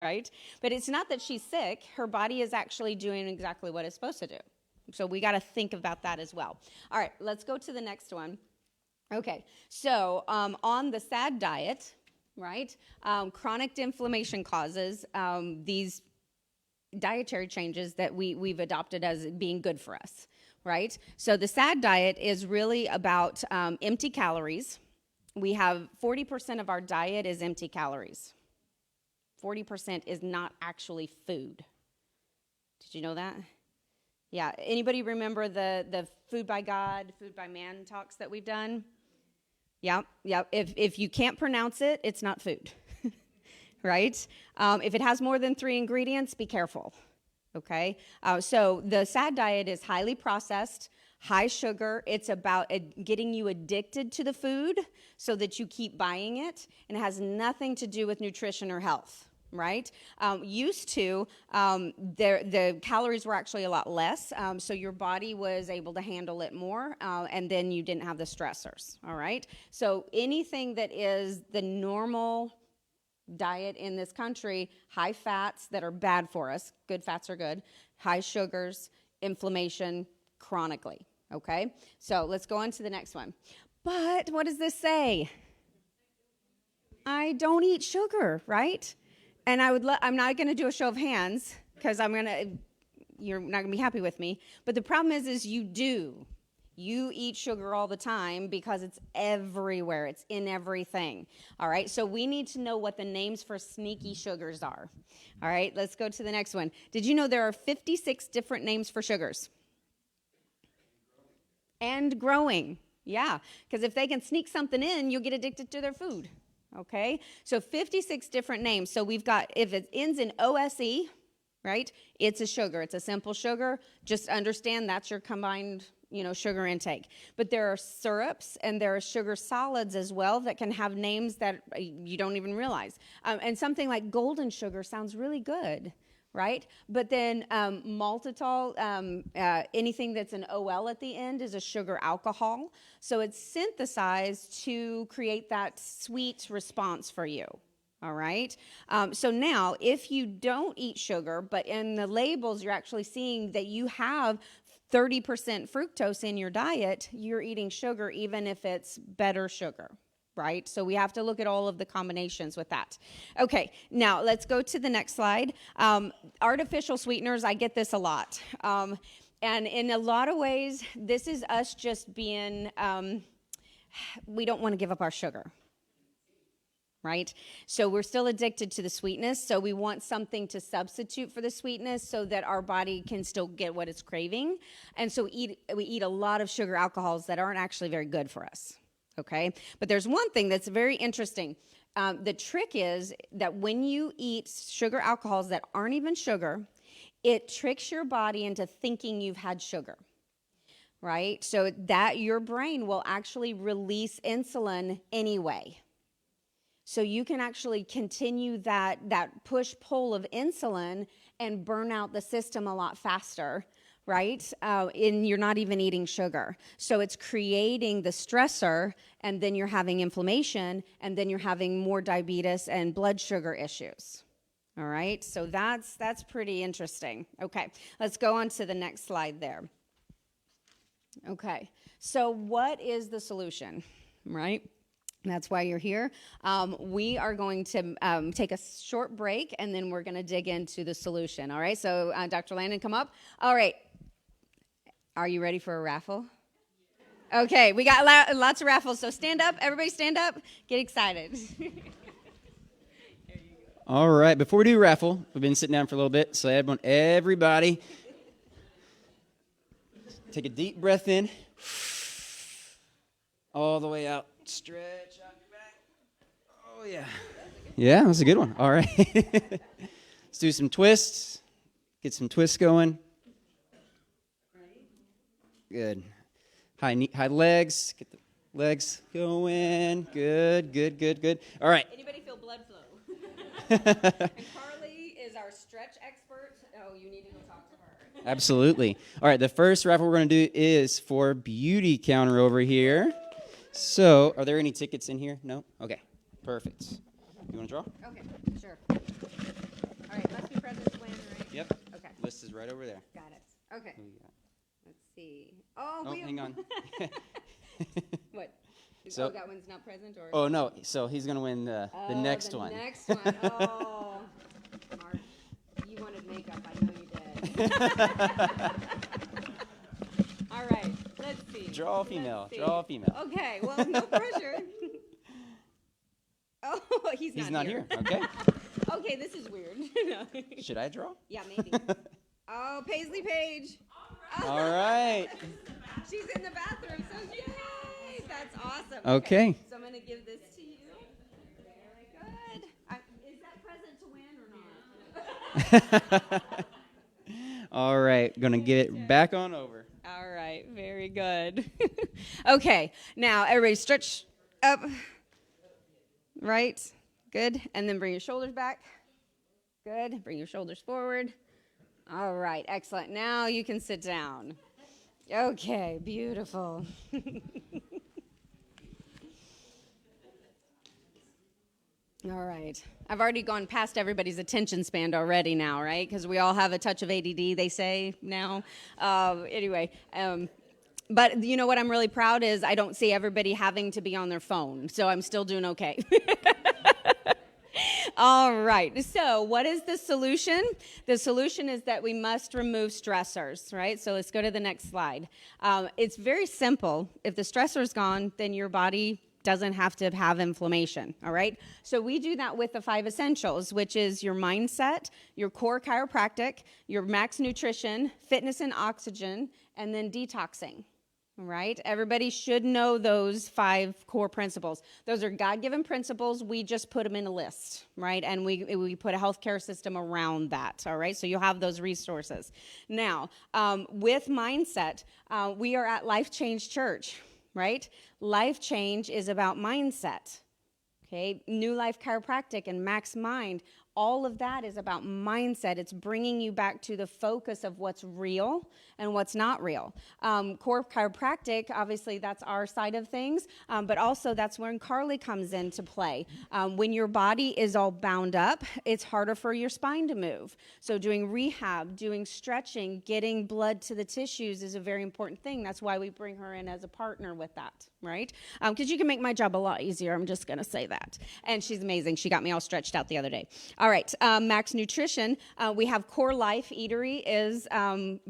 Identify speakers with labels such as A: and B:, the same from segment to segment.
A: right? But it's not that she's sick. Her body is actually doing exactly what it's supposed to do. So we got to think about that as well. All right, let's go to the next one. Okay, so on the SAD diet, right, chronic inflammation causes these dietary changes that we've adopted as being good for us, right? So the SAD diet is really about empty calories. We have 40% of our diet is empty calories. 40% is not actually food. Did you know that? Yeah. Anybody remember the Food by God, Food by Man talks that we've done? Yeah. If you can't pronounce it, it's not food, right? If it has more than 3 ingredients, be careful, okay? So the SAD diet is highly processed, high sugar. It's about getting you addicted to the food so that you keep buying it, and it has nothing to do with nutrition or health. Right? Used to, the calories were actually a lot less, so your body was able to handle it more, and then you didn't have the stressors, all right? So anything that is the normal diet in this country, high fats that are bad for us, good fats are good, high sugars, inflammation, chronically, okay? So let's go on to the next one. But what does this say? I don't eat sugar, right? And I'm not going to do a show of hands because you're not going to be happy with me. But the problem is you do. You eat sugar all the time because it's everywhere. It's in everything. All right. So we need to know what the names for sneaky sugars are. All right. Let's go to the next one. Did you know there are 56 different names for sugars? And growing. Yeah. Because if they can sneak something in, you'll get addicted to their food. Okay, so 56 different names. So we've got, if it ends in OSE, right, it's a sugar. It's a simple sugar. Just understand that's your combined, sugar intake. But there are syrups and there are sugar solids as well that can have names that you don't even realize. And something like golden sugar sounds really good, right? But then maltitol, anything that's an OL at the end is a sugar alcohol. So it's synthesized to create that sweet response for you. All right. So now, if you don't eat sugar, but in the labels you're actually seeing that you have 30% fructose in your diet, you're eating sugar even if it's better sugar. Right? So we have to look at all of the combinations with that. Okay, now let's go to the next slide. Artificial sweeteners, I get this a lot. And in a lot of ways, this is us just being, we don't want to give up our sugar. Right? So we're still addicted to the sweetness, so we want something to substitute for the sweetness so that our body can still get what it's craving. And so we eat a lot of sugar alcohols that aren't actually very good for us. Okay, but there's one thing that's very interesting. The trick is that when you eat sugar alcohols that aren't even sugar, it tricks your body into thinking you've had sugar, right? So that your brain will actually release insulin anyway. So you can actually continue that push-pull of insulin and burn out the system a lot faster, right? And you're not even eating sugar. So it's creating the stressor, and then you're having inflammation, and then you're having more diabetes and blood sugar issues. All right, so that's pretty interesting. Okay, let's go on to the next slide there. Okay, so what is the solution, right? That's why you're here. We are going to take a short break, and then we're going to dig into the solution. All right, so Dr. Landon, come up. All right. Are you ready for a raffle? Okay, we got lots of raffles, so stand up. Everybody stand up. Get excited.
B: All right, before we do raffle, we've been sitting down for a little bit, so everybody take a deep breath in, all the way out, stretch out your back. Oh, yeah. Yeah, that's a good one. All right. Let's do some twists, get some twists going. Good. High legs. Get the legs going. Good. All right.
A: Anybody feel blood flow? And Carly is our stretch expert. Oh, you need to go talk to her.
B: Absolutely. All right, the first raffle we're going to do is for Beauty Counter over here. So, are there any tickets in here? No? Okay, perfect. You want to draw?
A: Okay, sure.
B: is right over there.
A: Got it. Okay.
B: Who we got?
A: Let's see. Oh,
B: Oh, hang on.
A: What?
B: So-
A: that one's not present, or?
B: Oh, no. So he's going to win the next one.
A: Next one. Oh, Mark, you wanted makeup. I know you did. All right. Let's see.
B: Draw a female.
A: Let's see.
B: Draw a female.
A: Okay. Well, no pressure. Oh, he's
B: He's not here. Okay.
A: Okay, this is weird. No.
B: Should I draw?
A: Yeah, maybe. Oh, Paisley Page.
B: All right.
A: She's in the bathroom, so yay! That's awesome.
B: Okay.
A: So I'm going to give this to you. Very good. Is that present to win or not?
B: All right. Going to get it back on over.
A: All right. Very good. Okay. Now, everybody stretch up. Right. Good. And then bring your shoulders back. Good. Bring your shoulders forward. All right. Excellent. Now you can sit down. Okay. Beautiful. All right. I've already gone past everybody's attention span already now, right? Because we all have a touch of ADD, they say now. Anyway, but you know what I'm really proud is I don't see everybody having to be on their phone, so I'm still doing okay. All right. So what is the solution? The solution is that we must remove stressors, right? So let's go to the next slide. It's very simple. If the stressor is gone, then your body doesn't have to have inflammation, all right? So we do that with the 5 essentials, which is your mindset, your core chiropractic, your max nutrition, fitness and oxygen, and then detoxing. Right? Everybody should know those 5 core principles. Those are God-given principles. We just put them in a list, right? And we put a healthcare system around that, all right? So you'll have those resources. Now, with mindset, we are at Life Change Church, right? Life Change is about mindset, okay? New Life Chiropractic and Max Mind, all of that is about mindset. It's bringing you back to the focus of what's real and what's not real. Core chiropractic, obviously, that's our side of things, but also that's when Carly comes into play. When your body is all bound up, it's harder for your spine to move. So doing rehab, doing stretching, getting blood to the tissues is a very important thing. That's why we bring her in as a partner with that, right? Because you can make my job a lot easier. I'm just going to say that. And she's amazing. She got me all stretched out the other day. All right, Max Nutrition. We have Core Life Eatery is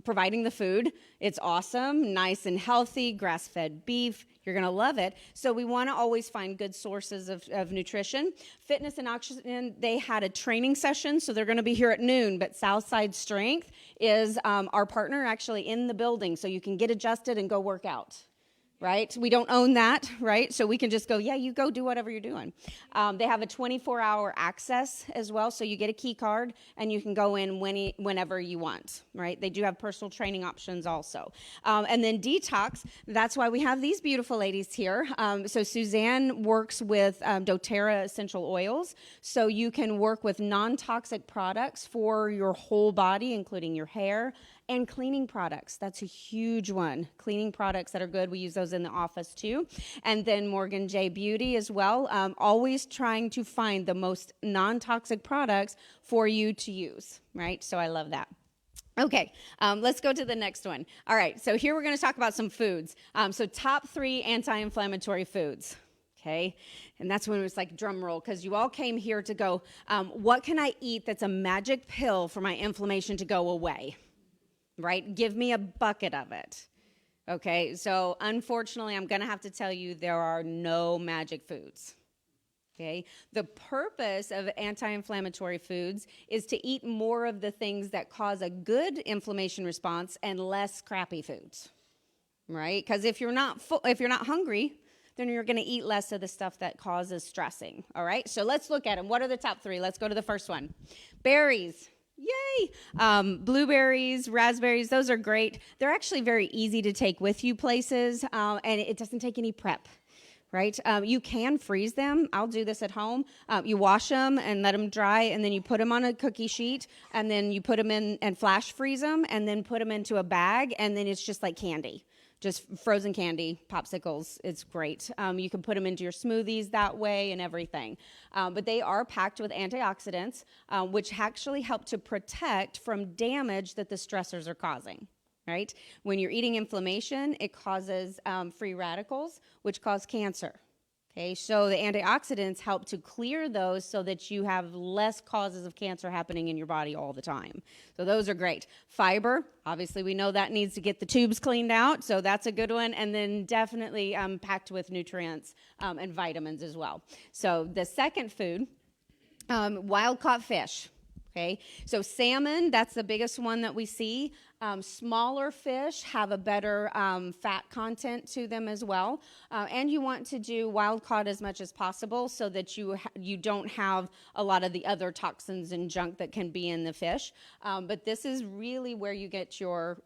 A: providing the food. It's awesome, nice and healthy, grass-fed beef. You're going to love it. So we want to always find good sources of nutrition. Fitness and Oxygen, they had a training session, so they're going to be here at noon, but Southside Strength is our partner actually in the building, so you can get adjusted and go work out. Right? We don't own that, right? So we can just go, yeah, you go do whatever you're doing. They have a 24-hour access as well, so you get a key card, and you can go in whenever you want, right? They do have personal training options also. And then Detox, that's why we have these beautiful ladies here. So Suzanne works with doTERRA essential oils, so you can work with non-toxic products for your whole body, including your hair, and cleaning products. That's a huge one. Cleaning products that are good. We use those in the office too. And then Morgan J. Beauty as well. Always trying to find the most non-toxic products for you to use, right? So I love that. Okay, let's go to the next one. All right, so here we're going to talk about some foods. So top 3 anti-inflammatory foods. Okay, and that's when it was like drum roll, because you all came here to go, what can I eat that's a magic pill for my inflammation to go away? Right? Give me a bucket of it. Okay, so unfortunately, I'm going to have to tell you there are no magic foods. Okay, the purpose of anti-inflammatory foods is to eat more of the things that cause a good inflammation response and less crappy foods. Right? Because if you're not hungry, then you're going to eat less of the stuff that causes stressing. All right, so let's look at them. What are the top 3? Let's go to the first one. Berries. Yay! Blueberries, raspberries, those are great. They're actually very easy to take with you places, and it doesn't take any prep, right? You can freeze them. I'll do this at home. You wash them and let them dry, and then you put them on a cookie sheet, and then you put them in and flash freeze them, and then put them into a bag, and then it's just like candy. just frozen candy, popsicles. It's great. You can put them into your smoothies that way and everything. But they are packed with antioxidants, which actually help to protect from damage that the stressors are causing. Right? When you're eating inflammation, it causes free radicals, which cause cancer. Okay, so the antioxidants help to clear those so that you have less causes of cancer happening in your body all the time. So those are great. Fiber, obviously we know that needs to get the tubes cleaned out, so that's a good one. And then definitely packed with nutrients and vitamins as well. So the second food, wild-caught fish. Okay, so salmon, that's the biggest one that we see. Smaller fish have a better fat content to them as well. And you want to do wild caught as much as possible so that you don't have a lot of the other toxins and junk that can be in the fish. But this is really where you get your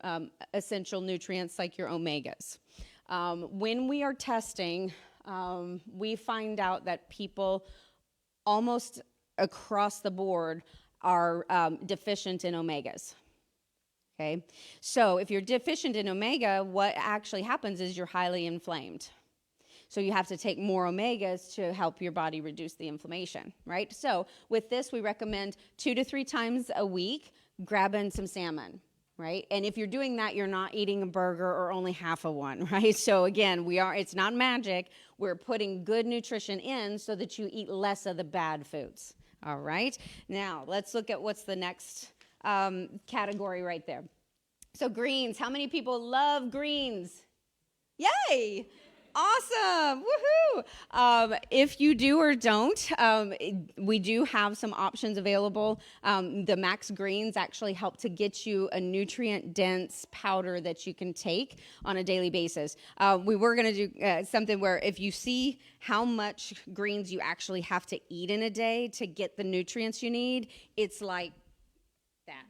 A: essential nutrients like your omegas. When we are testing, we find out that people almost across the board are deficient in omegas. Okay, so if you're deficient in omega, what actually happens is you're highly inflamed. So you have to take more omegas to help your body reduce the inflammation, right? So with this, we recommend 2 to 3 times a week, grabbing some salmon, right? And if you're doing that, you're not eating a burger or only half of one, right? So again, it's not magic. We're putting good nutrition in so that you eat less of the bad foods. All right, now let's look at what's the next category right there. So greens, how many people love greens? Yay! Awesome! Woohoo! If you do or don't, we do have some options available. The Max Greens actually help to get you a nutrient-dense powder that you can take on a daily basis. We were going to do something where if you see how much greens you actually have to eat in a day to get the nutrients you need, it's like that.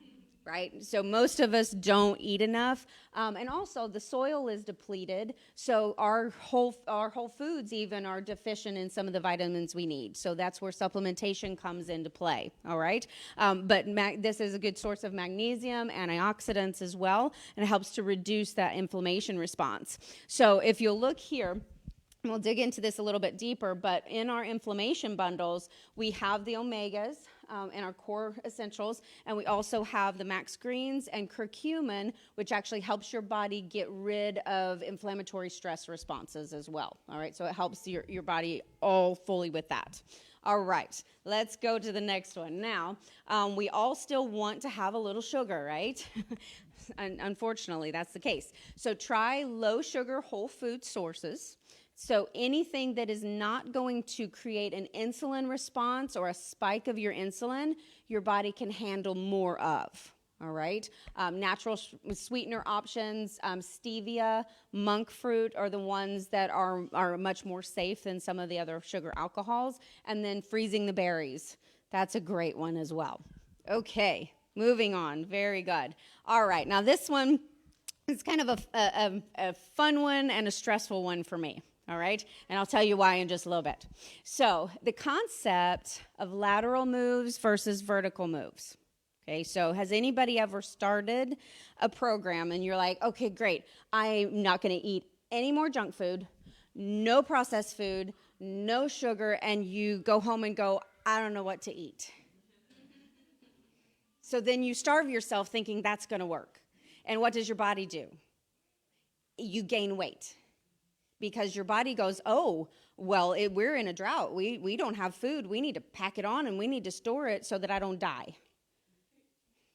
A: Right? So most of us don't eat enough. And also the soil is depleted. So our whole foods even are deficient in some of the vitamins we need. So that's where supplementation comes into play. All right. But this is a good source of magnesium, antioxidants as well, and it helps to reduce that inflammation response. So if you'll look here, we'll dig into this a little bit deeper, but in our inflammation bundles, we have the omegas in our core essentials, and we also have the Max Greens and curcumin, which actually helps your body get rid of inflammatory stress responses as well. All right, so it helps your body all fully with that. All right, let's go to the next one. Now, we all still want to have a little sugar, right? Unfortunately, that's the case. So try low sugar whole food sources. So anything that is not going to create an insulin response or a spike of your insulin, your body can handle more of. All right. Natural sweetener options, stevia, monk fruit are the ones that are much more safe than some of the other sugar alcohols. And then freezing the berries. That's a great one as well. Okay. Moving on. Very good. All right. Now this one is kind of a fun one and a stressful one for me. All right, and I'll tell you why in just a little bit. So the concept of lateral moves versus vertical moves. Okay, so has anybody ever started a program and you're like, okay, great, I'm not going to eat any more junk food, no processed food, no sugar, and you go home and go, I don't know what to eat. So then you starve yourself thinking that's going to work. And what does your body do? You gain weight. Because your body goes, oh, well, we're in a drought. We don't have food. We need to pack it on and we need to store it so that I don't die.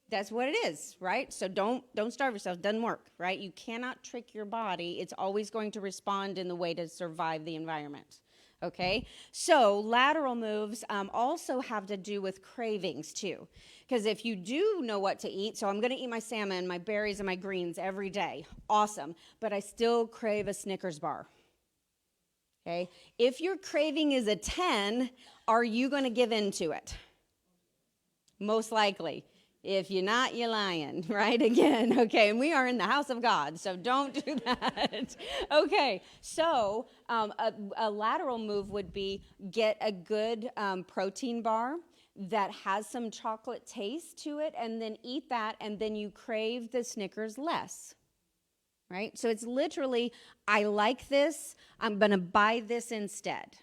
A: That's what it is, right? So don't starve yourself. It doesn't work, right? You cannot trick your body. It's always going to respond in the way to survive the environment. Okay, so lateral moves also have to do with cravings too. Because if you do know what to eat, so I'm going to eat my salmon, my berries, and my greens every day. Awesome. But I still crave a Snickers bar. Okay, if your craving is a 10, are you going to give in to it? Most likely. If you're not, you're lying, right? Again, okay, and we are in the house of God, so don't do that. Okay, so a lateral move would be get a good protein bar that has some chocolate taste to it, and then eat that, and then you crave the Snickers less. right? So it's literally, I like this, I'm going to buy this instead.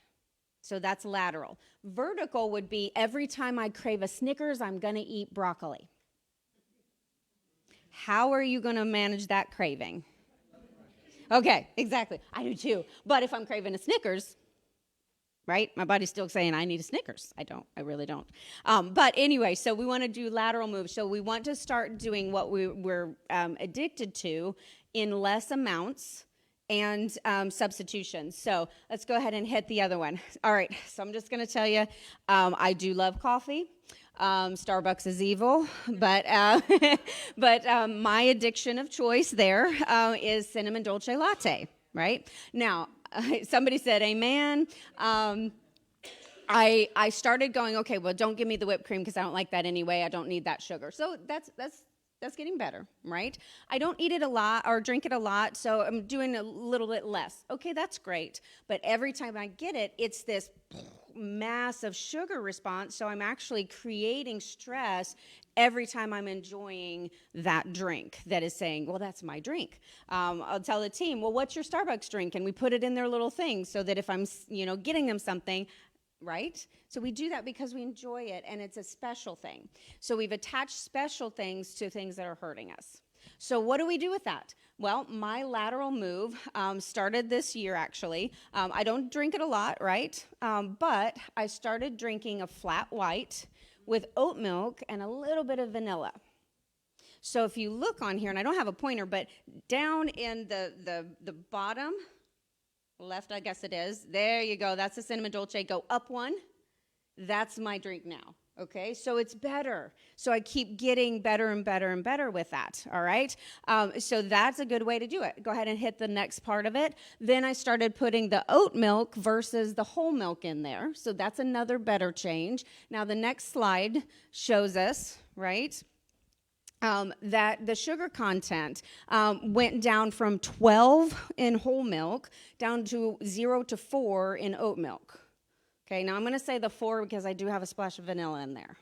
A: So that's lateral. Vertical would be every time I crave a Snickers, I'm going to eat broccoli. How are you going to manage that craving? Okay, exactly. I do too. But if I'm craving a Snickers, right? My body's still saying I need a Snickers. I really don't. But anyway, so we want to do lateral moves. So we want to start doing what we're addicted to in less amounts and substitutions. So let's go ahead and hit the other one. All right, so I'm just going to tell you, I do love coffee. Starbucks is evil, but my addiction of choice there is cinnamon dolce latte, right? Now, somebody said amen. I started going, okay, well, don't give me the whipped cream because I don't like that anyway. I don't need that sugar. So that's getting better, right? I don't eat it a lot or drink it a lot, so I'm doing a little bit less. Okay, that's great. But every time I get it, it's this massive sugar response, so I'm actually creating stress every time I'm enjoying that drink that is saying, well, that's my drink. I'll tell the team, well, what's your Starbucks drink? And we put it in their little thing so that if I'm, getting them something, right? So we do that because we enjoy it, and it's a special thing. So we've attached special things to things that are hurting us. So what do we do with that? Well, my lateral move started this year, actually. I don't drink it a lot, right? But I started drinking a flat white with oat milk and a little bit of vanilla. So if you look on here, and I don't have a pointer, but down in the bottom left, I guess it is, there you go. That's the cinnamon dolce. Go up one. That's my drink now. Okay, so it's better. So I keep getting better and better and better with that, all right? So that's a good way to do it. Go ahead and hit the next part of it. Then I started putting the oat milk versus the whole milk in there. So that's another better change. Now the next slide shows us, right, that the sugar content went down from 12 in whole milk down to 0 to 4 in oat milk. Okay, now I'm going to say the 4 because I do have a splash of vanilla in there,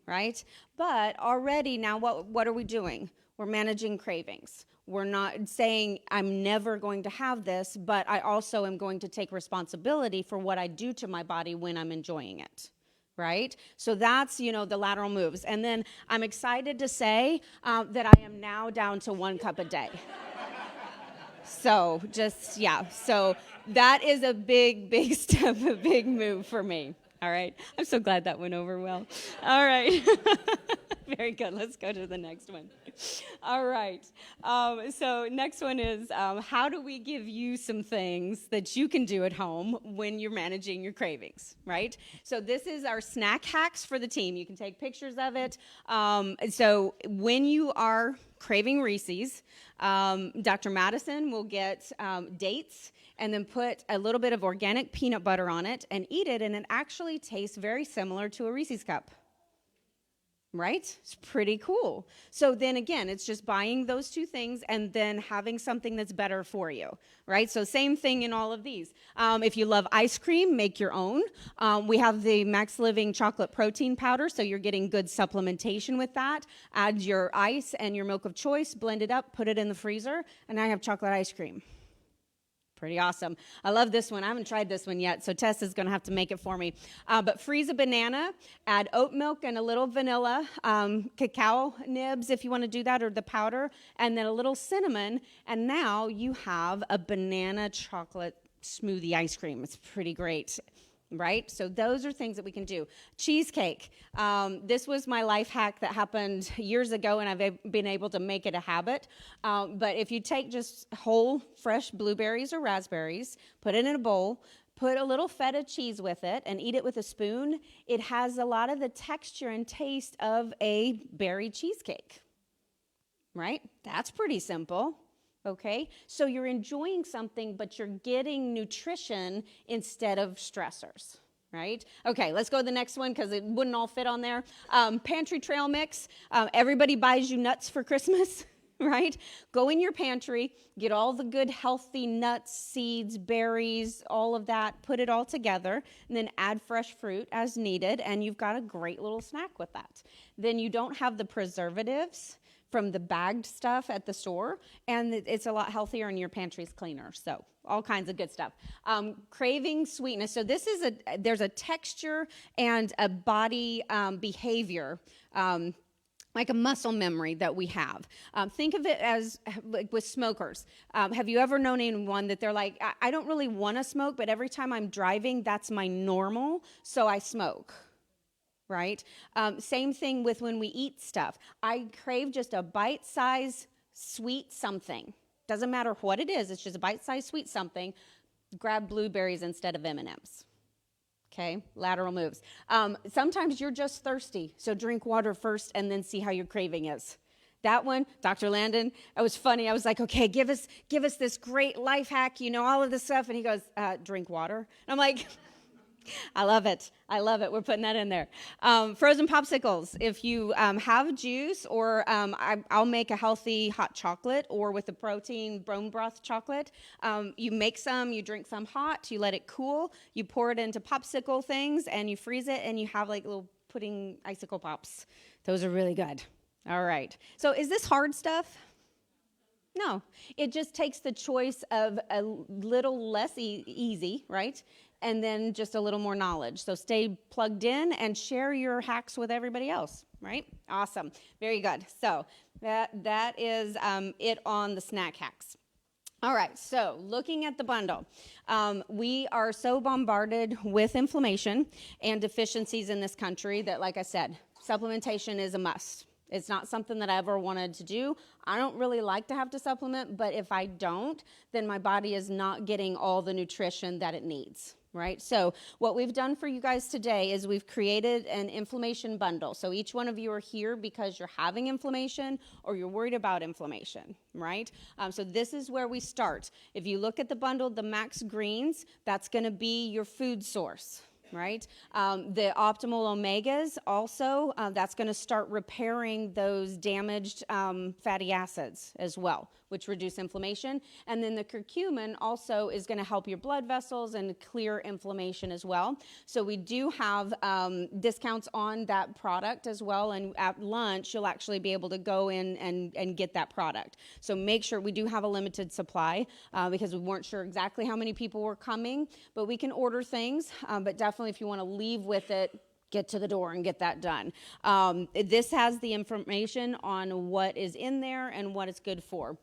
A: right? But already now what are we doing? We're managing cravings. We're not saying I'm never going to have this, but I also am going to take responsibility for what I do to my body when I'm enjoying it, right? So that's, the lateral moves. And then I'm excited to say that I am now down to 1 cup a day. So so that is a big step, a big move for me. All right. I'm so glad that went over well. All right. Very good. Let's go to the next one. All right. So next one is how do we give you some things that you can do at home when you're managing your cravings, right? So this is our snack hacks for the team. You can take pictures of it. So when you are craving Reese's, Dr. Madison will get dates and then put a little bit of organic peanut butter on it and eat it, and it actually tastes very similar to a Reese's cup. Right? It's pretty cool. So then again, it's just buying those two things and then having something that's better for you, right? So same thing in all of these. If you love ice cream, make your own. We have the Max Living chocolate protein powder, so you're getting good supplementation with that. Add your ice and your milk of choice, blend it up, put it in the freezer, and now you have chocolate ice cream. Pretty awesome. I love this one. I haven't tried this one yet, so Tess is going to have to make it for me. But freeze a banana, add oat milk and a little vanilla, cacao nibs if you want to do that, or the powder, and then a little cinnamon, and now you have a banana chocolate smoothie ice cream. It's pretty great. Right? So those are things that we can do. Cheesecake. This was my life hack that happened years ago, and I've been able to make it a habit. But if you take just whole, fresh blueberries or raspberries, put it in a bowl, put a little feta cheese with it, and eat it with a spoon, it has a lot of the texture and taste of a berry cheesecake. Right? That's pretty simple. Okay, so you're enjoying something, but you're getting nutrition instead of stressors, right? Okay, let's go to the next one because it wouldn't all fit on there. Pantry trail mix. Everybody buys you nuts for Christmas, right? Go in your pantry, get all the good healthy nuts, seeds, berries, all of that, put it all together, and then add fresh fruit as needed, and you've got a great little snack with that. Then you don't have the preservatives, from the bagged stuff at the store, and it's a lot healthier and your pantry's cleaner. So all kinds of good stuff. Craving sweetness. So this is there's a texture and a body behavior, like a muscle memory that we have. Think of it as like with smokers. Have you ever known anyone that they're like, I don't really want to smoke, but every time I'm driving, that's my normal, so I smoke, right? Same thing with when we eat stuff. I crave just a bite-sized sweet something. Doesn't matter what it is, it's just a bite-sized sweet something. Grab blueberries instead of M&Ms. Okay, lateral moves. Sometimes you're just thirsty, so drink water first and then see how your craving is. That one, Dr. Landon, it was funny. I was like, okay, give us this great life hack, all of this stuff. And he goes, drink water. And I'm like, I love it. We're putting that in there. Frozen popsicles. If you have juice, or I'll make a healthy hot chocolate, or with the protein bone broth chocolate. You make some, you drink some hot, you let it cool, you pour it into popsicle things, and you freeze it, and you have like little pudding icicle pops. Those are really good. All right. So is this hard stuff? No. It just takes the choice of a little less easy, right? And then just a little more knowledge. So stay plugged in and share your hacks with everybody else, right? Awesome. Very good. So that is it on the snack hacks. All right, so looking at the bundle, we are so bombarded with inflammation and deficiencies in this country that, like I said, supplementation is a must. It's not something that I ever wanted to do. I don't really like to have to supplement, but if I don't, then my body is not getting all the nutrition that it needs, right? So what we've done for you guys today is we've created an inflammation bundle. So each one of you are here because you're having inflammation or you're worried about inflammation, right? So this is where we start. If you look at the bundle, the max greens, that's going to be your food source, right? The optimal omegas also, that's going to start repairing those damaged fatty acids as well, which reduce inflammation. And then the curcumin also is going to help your blood vessels and clear inflammation as well. So we do have discounts on that product as well. And at lunch, you'll actually be able to go in and get that product. So make sure we do have a limited supply because we weren't sure exactly how many people were coming, but we can order things. But definitely if you want to leave with it, get to the door and get that done. This has the information on what is in there and what it's good for.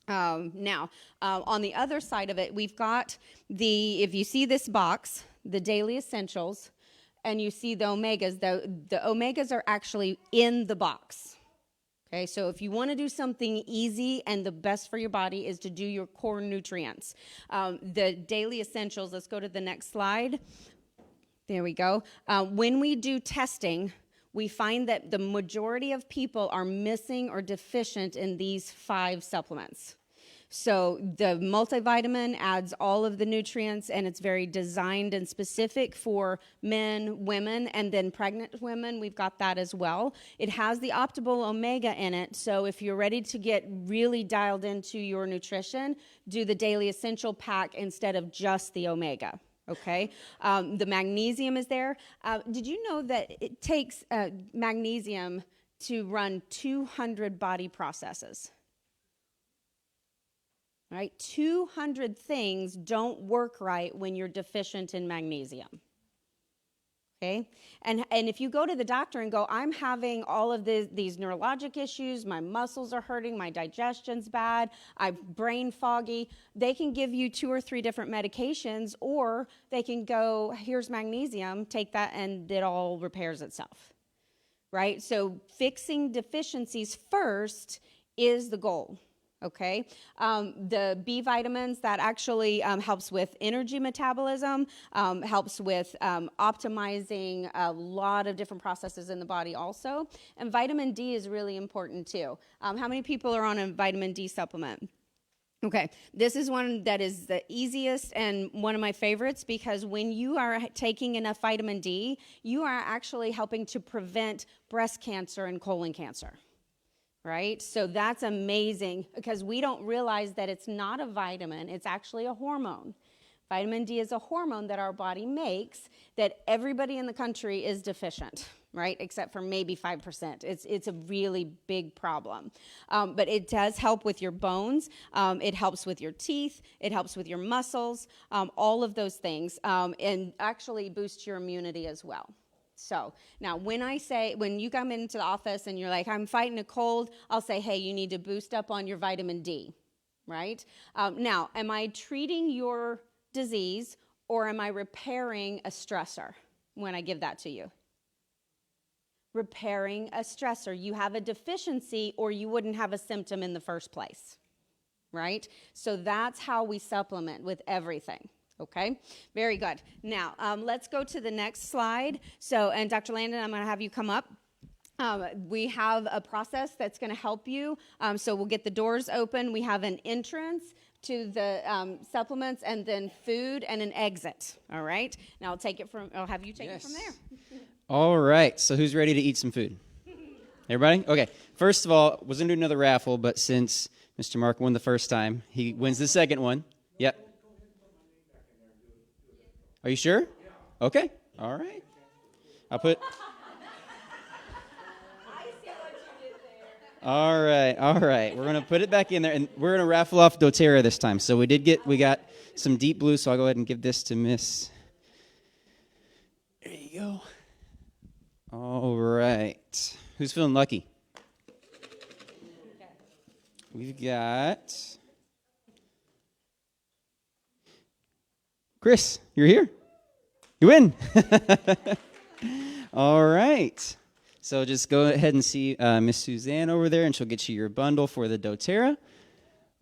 A: Now, on the other side of it, we've got if you see this box, the daily essentials, and you see the omegas, the omegas are actually in the box. Okay, so if you want to do something easy and the best for your body is to do your core nutrients. The daily essentials, let's go to the next slide. There we go. When we do testing, we find that the majority of people are missing or deficient in these 5 supplements. So the multivitamin adds all of the nutrients, and it's very designed and specific for men, women, and then pregnant women. We've got that as well. It has the optimal omega in it. So if you're ready to get really dialed into your nutrition, do the daily essential pack instead of just the omega. Okay, the magnesium is there. Did you know that it takes magnesium to run 200 body processes? Right? 200 things don't work right when you're deficient in magnesium. Okay? And if you go to the doctor and go, I'm having all of these neurologic issues, my muscles are hurting, my digestion's bad, I'm brain foggy, they can give you 2 or 3 different medications, or they can go, here's magnesium, take that, and it all repairs itself. Right? So fixing deficiencies first is the goal. Okay, the B vitamins, that actually helps with energy metabolism, helps with optimizing a lot of different processes in the body also. And vitamin D is really important too. How many people are on a vitamin D supplement? Okay, this is one that is the easiest and one of my favorites, because when you are taking enough vitamin D, you are actually helping to prevent breast cancer and colon cancer. Right? So that's amazing, because we don't realize that it's not a vitamin, it's actually a hormone. Vitamin D is a hormone that our body makes that everybody in the country is deficient. right? Except for maybe 5%. It's a really big problem. But it does help with your bones. It helps with your teeth. It helps with your muscles, all of those things, and actually boosts your immunity as well. So now when you come into the office and you're like, I'm fighting a cold, I'll say, hey, you need to boost up on your vitamin D, right? Now, am I treating your disease or am I repairing a stressor when I give that to you? Repairing a stressor. You have a deficiency or you wouldn't have a symptom in the first place, right? So that's how we supplement with everything. Okay, very good. Now, let's go to the next slide. So, and Dr. Landon, I'm going to have you come up. We have a process that's going to help you. So we'll get the doors open. We have an entrance to the supplements and then food and an exit. All right. Now I'll have you take it from there.
B: All right. So who's ready to eat some food? Everybody? Okay. First of all, was going to do another raffle, but since Mr. Mark won the first time, he wins the second one. Yep. Are you sure? Yeah. Okay. All right. I'll put. I see what you did there. All right. All right. We're gonna put it back in there, and we're gonna raffle off doTERRA this time. So we got some deep blue. So I'll go ahead and give this to Miss. There you go. All right. Who's feeling lucky? We've got Chris. You're here. You win. All right. So just go ahead and see Miss Suzanne over there, and she'll get you your bundle for the doTERRA.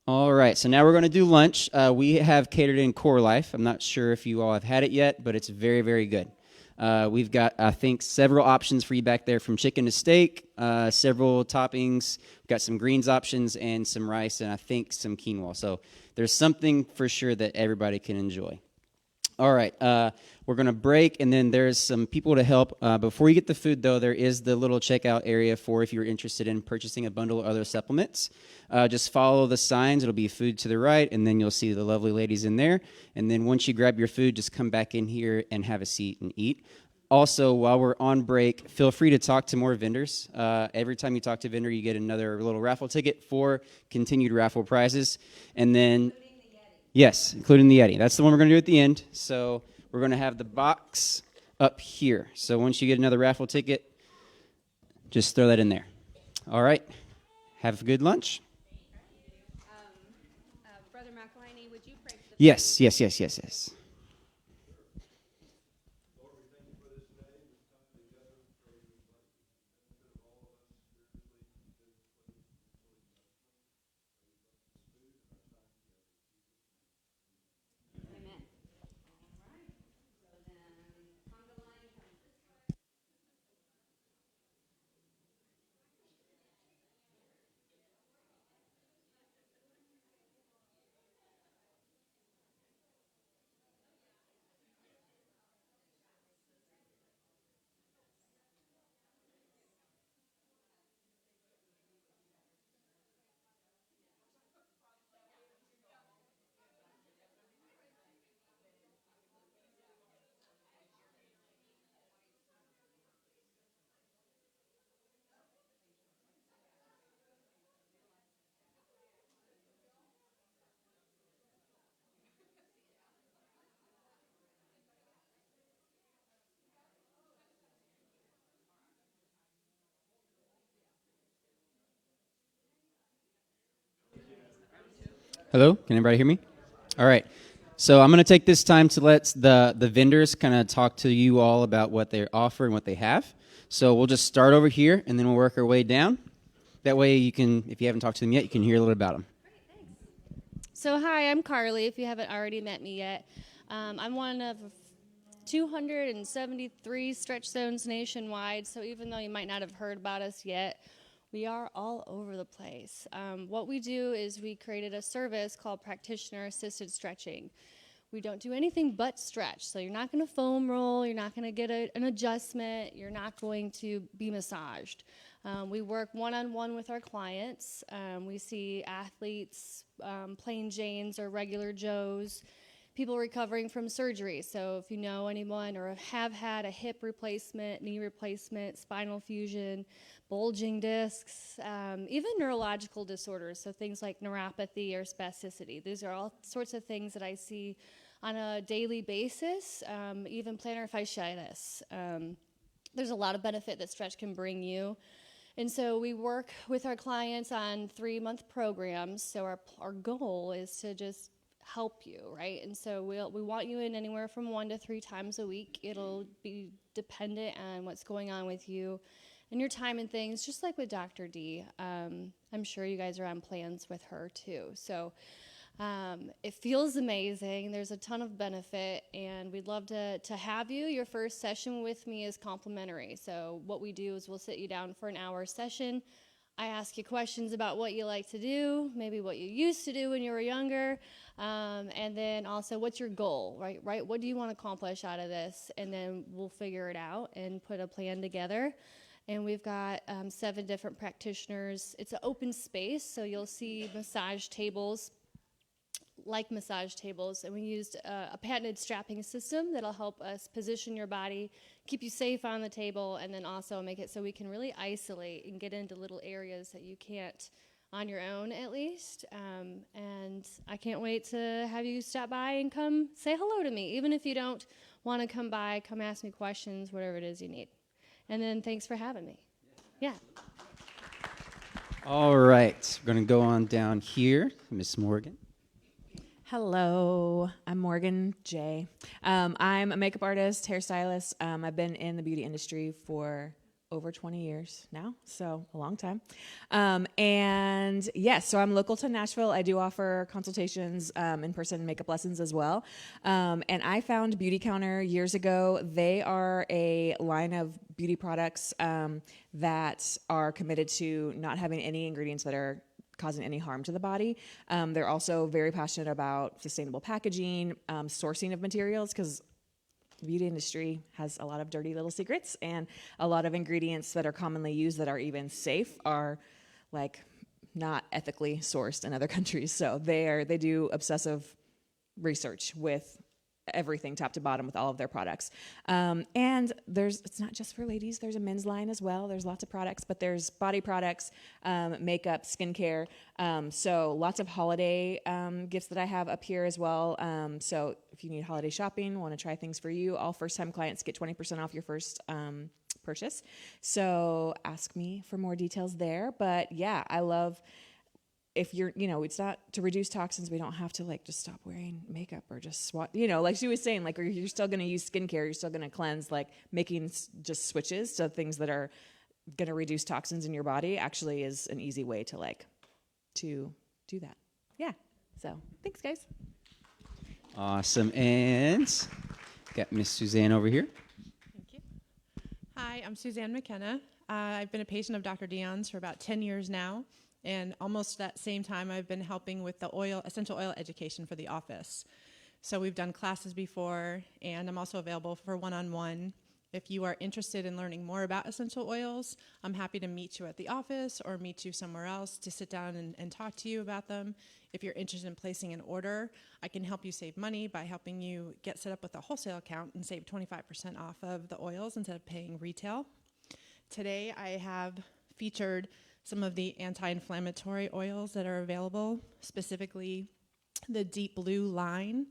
B: All right. So now we're going to do lunch. We have catered in Core Life. I'm not sure if you all have had it yet, but it's very, very good. We've got, I think, several options for you back there, from chicken to steak, several toppings. We've got some greens options and some rice, and I think some quinoa. So there's something for sure that everybody can enjoy. All right, we're going to break, and then there's some people to help. Before you get the food, though, there is the little checkout area for if you're interested in purchasing a bundle of other supplements. Just follow the signs. It'll be food to the right, and then you'll see the lovely ladies in there. And then once you grab your food, just come back in here and have a seat and eat. Also, while we're on break, feel free to talk to more vendors. Every time you talk to a vendor, you get another little raffle ticket for continued raffle prizes. And then... Yes, including the Yeti. That's the one we're going to do at the end. So we're going to have the box up here. So once you get another raffle ticket, just throw that in there. All right. Have a good lunch.
A: Brother McElhaney, would you pray for the
B: Yes. Hello? Can anybody hear me? All right. So I'm going to take this time to let the vendors kind of talk to you all about what they offer and what they have. So we'll just start over here, and then we'll work our way down. That way you can, if you haven't talked to them yet, you can hear a little about them.
C: So hi, I'm Carly, if you haven't already met me yet. I'm one of 273 stretch zones nationwide, so even though you might not have heard about us yet, we are all over the place. What we do is we created a service called practitioner-assisted stretching. We don't do anything but stretch, so you're not going to foam roll, you're not going to get an adjustment, you're not going to be massaged. We work one-on-one with our clients. We see athletes, plain Janes or regular Joes, people recovering from surgery. So if you know anyone or have had a hip replacement, knee replacement, spinal fusion, bulging discs, even neurological disorders, so things like neuropathy or spasticity. These are all sorts of things that I see on a daily basis, even plantar fasciitis. There's a lot of benefit that stretch can bring you. And so we work with our clients on 3-month programs. So our goal is to just help you, right? And so we want you in anywhere from 1 to 3 times a week. It'll be dependent on what's going on with you and your time and things, just like with Dr. D. I'm sure you guys are on plans with her too. So it feels amazing. There's a ton of benefit, and we'd love to have you. Your first session with me is complimentary. So what we do is we'll sit you down for an hour session. I ask you questions about what you like to do, maybe what you used to do when you were younger, and then also what's your goal, right? What do you want to accomplish out of this? And then we'll figure it out and put a plan together. And we've got 7 different practitioners. It's an open space, so you'll see massage tables, and we used a patented strapping system that'll help us position your body, keep you safe on the table, and then also make it so we can really isolate and get into little areas that you can't on your own, at least. And I can't wait to have you stop by and come say hello to me. Even if you don't want to come by, come ask me questions, whatever it is you need. And then thanks for having me. Yeah.
B: All right, we're going to go on down here. Miss Morgan.
D: Hello, I'm Morgan J. I'm a makeup artist, hairstylist. I've been in the beauty industry for over 20 years now, so a long time. And yes, so I'm local to Nashville. I do offer consultations, in-person makeup lessons as well. And I found Beauty Counter years ago. They are a line of beauty products that are committed to not having any ingredients that are causing any harm to the body. They're also very passionate about sustainable packaging, sourcing of materials, because the beauty industry has a lot of dirty little secrets, and a lot of ingredients that are commonly used that are even safe are like not ethically sourced in other countries. So they do obsessive research with everything top to bottom with all of their products. And it's not just for ladies. There's a men's line as well. There's lots of products, but there's body products, makeup, skincare. So lots of holiday gifts that I have up here as well. So if you need holiday shopping, want to try things for you, all first-time clients get 20% off your first purchase. So ask me for more details there. But yeah, I love... If you're, it's not to reduce toxins. We don't have to just stop wearing makeup or just swat, like she was saying, or you're still going to use skincare. You're still going to cleanse, making just switches to things that are going to reduce toxins in your body actually is an easy way to to do that. Yeah. So thanks, guys.
B: Awesome. And got Miss Suzanne over here.
E: Thank you. Hi, I'm Suzanne McKenna. I've been a patient of Dr. Dion's for about 10 years now. And almost that same time, I've been helping with the essential oil education for the office. So we've done classes before, and I'm also available for one-on-one. If you are interested in learning more about essential oils, I'm happy to meet you at the office or meet you somewhere else to sit down and talk to you about them. If you're interested in placing an order, I can help you save money by helping you get set up with a wholesale account and save 25% off of the oils instead of paying retail. Today, I have featured some of the anti-inflammatory oils that are available, specifically the Deep Blue line.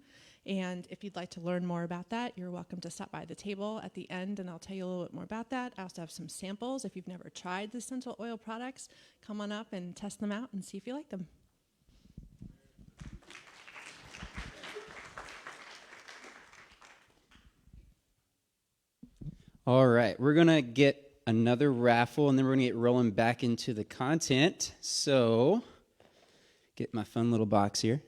E: And if you'd like to learn more about that, you're welcome to stop by the table at the end, and I'll tell you a little bit more about that. I also have some samples. If you've never tried the essential oil products, come on up and test them out and see if you like them.
B: All right, we're going to get another raffle, and then we're going to get rolling back into the content. So, get my fun little box here.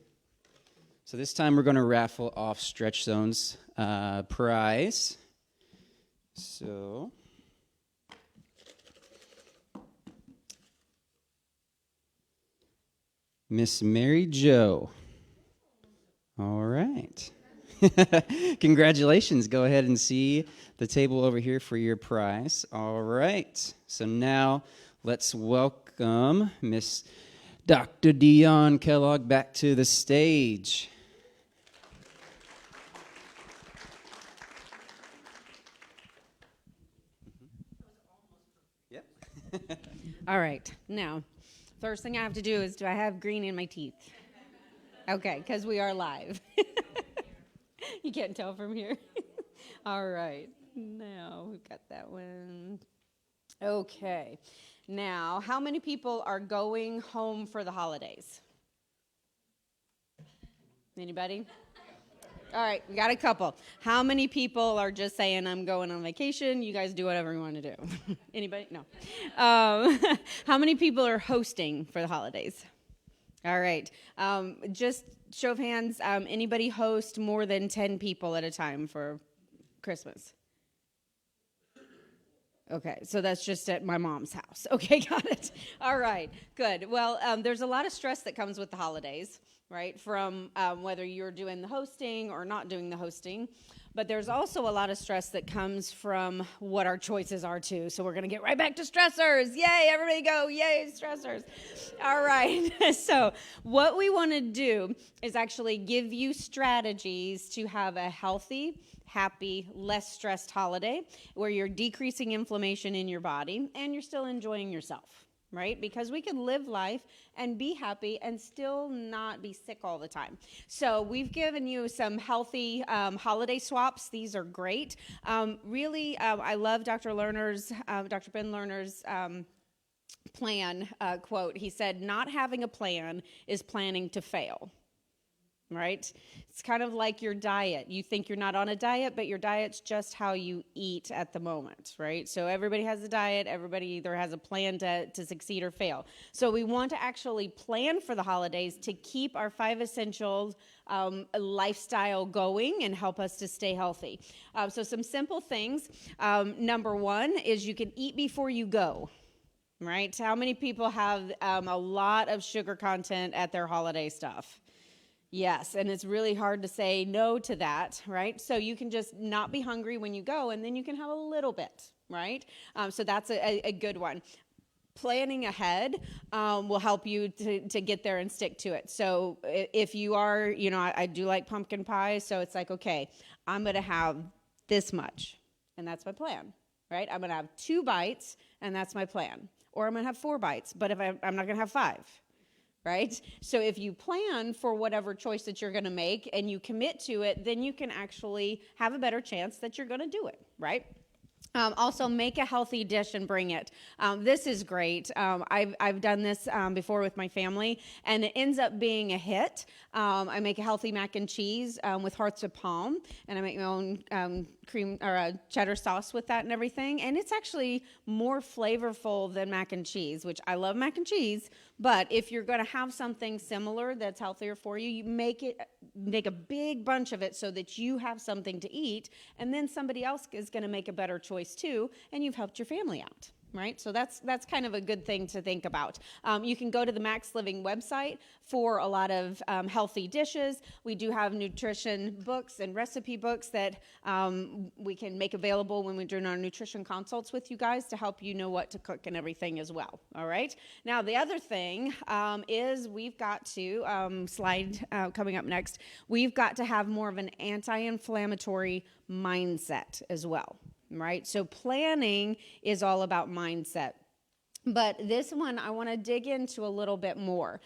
B: So this time we're going to raffle off Stretch Zone's prize. So, Miss Mary Jo. All right. Congratulations. Go ahead and see the table over here for your prize. All right. So now let's welcome Miss Dr. Dion Kellogg back to the stage.
A: All right. Now, first thing I have to do is, do I have green in my teeth? Okay, because we are live. You can't tell from here. All right. Now, we've got that one. Okay. Now, how many people are going home for the holidays? Anybody? All right, we got a couple. How many people are just saying, I'm going on vacation, you guys do whatever you want to do? Anybody? No. How many people are hosting for the holidays? All right. Just show of hands, anybody host more than 10 people at a time for Christmas? Okay, so that's just at my mom's house. Okay, got it. All right, good. Well, there's a lot of stress that comes with the holidays, right? From whether you're doing the hosting or not doing the hosting. But there's also a lot of stress that comes from what our choices are too. So we're going to get right back to stressors. Yay, everybody go. Yay, stressors. All right. So what we want to do is actually give you strategies to have a healthy, happy, less stressed holiday where you're decreasing inflammation in your body and you're still enjoying yourself, right? Because we can live life and be happy and still not be sick all the time. So we've given you some healthy holiday swaps. These are great. Really, I love Dr. Ben Lerner's plan quote. He said, not having a plan is planning to fail. Right? It's kind of like your diet. You think you're not on a diet, but your diet's just how you eat at the moment, right? So everybody has a diet. Everybody either has a plan to succeed or fail. So we want to actually plan for the holidays to keep our 5 essentials lifestyle going and help us to stay healthy. So some simple things. Number 1 is you can eat before you go. Right? How many people have a lot of sugar content at their holiday stuff? Yes, and it's really hard to say no to that, right? So you can just not be hungry when you go, and then you can have a little bit, right? So that's a good one. Planning ahead will help you to get there and stick to it. So if you are, I do like pumpkin pie, so it's like, okay, I'm going to have this much, and that's my plan, right? I'm going to have 2 bites, and that's my plan. Or I'm going to have 4 bites, but if I'm not going to have 5. Right? So if you plan for whatever choice that you're going to make and you commit to it, then you can actually have a better chance that you're going to do it, right? Also, make a healthy dish and bring it. This is great. I've done this before with my family, and it ends up being a hit. I make a healthy mac and cheese with hearts of palm, and I make my own cream or cheddar sauce with that and everything. And it's actually more flavorful than mac and cheese, which I love mac and cheese. But if you're going to have something similar that's healthier for you, you make a big bunch of it so that you have something to eat, and then somebody else is going to make a better choice too, and you've helped your family out. Right? So that's kind of a good thing to think about. You can go to the Max Living website for a lot of healthy dishes. We do have nutrition books and recipe books that we can make available when we're doing our nutrition consults with you guys to help you know what to cook and everything as well. All right? Now, the other thing is we've got to, slide coming up next, we've got to have more of an anti-inflammatory mindset as well. Right? So planning is all about mindset. But this one I want to dig into a little bit more.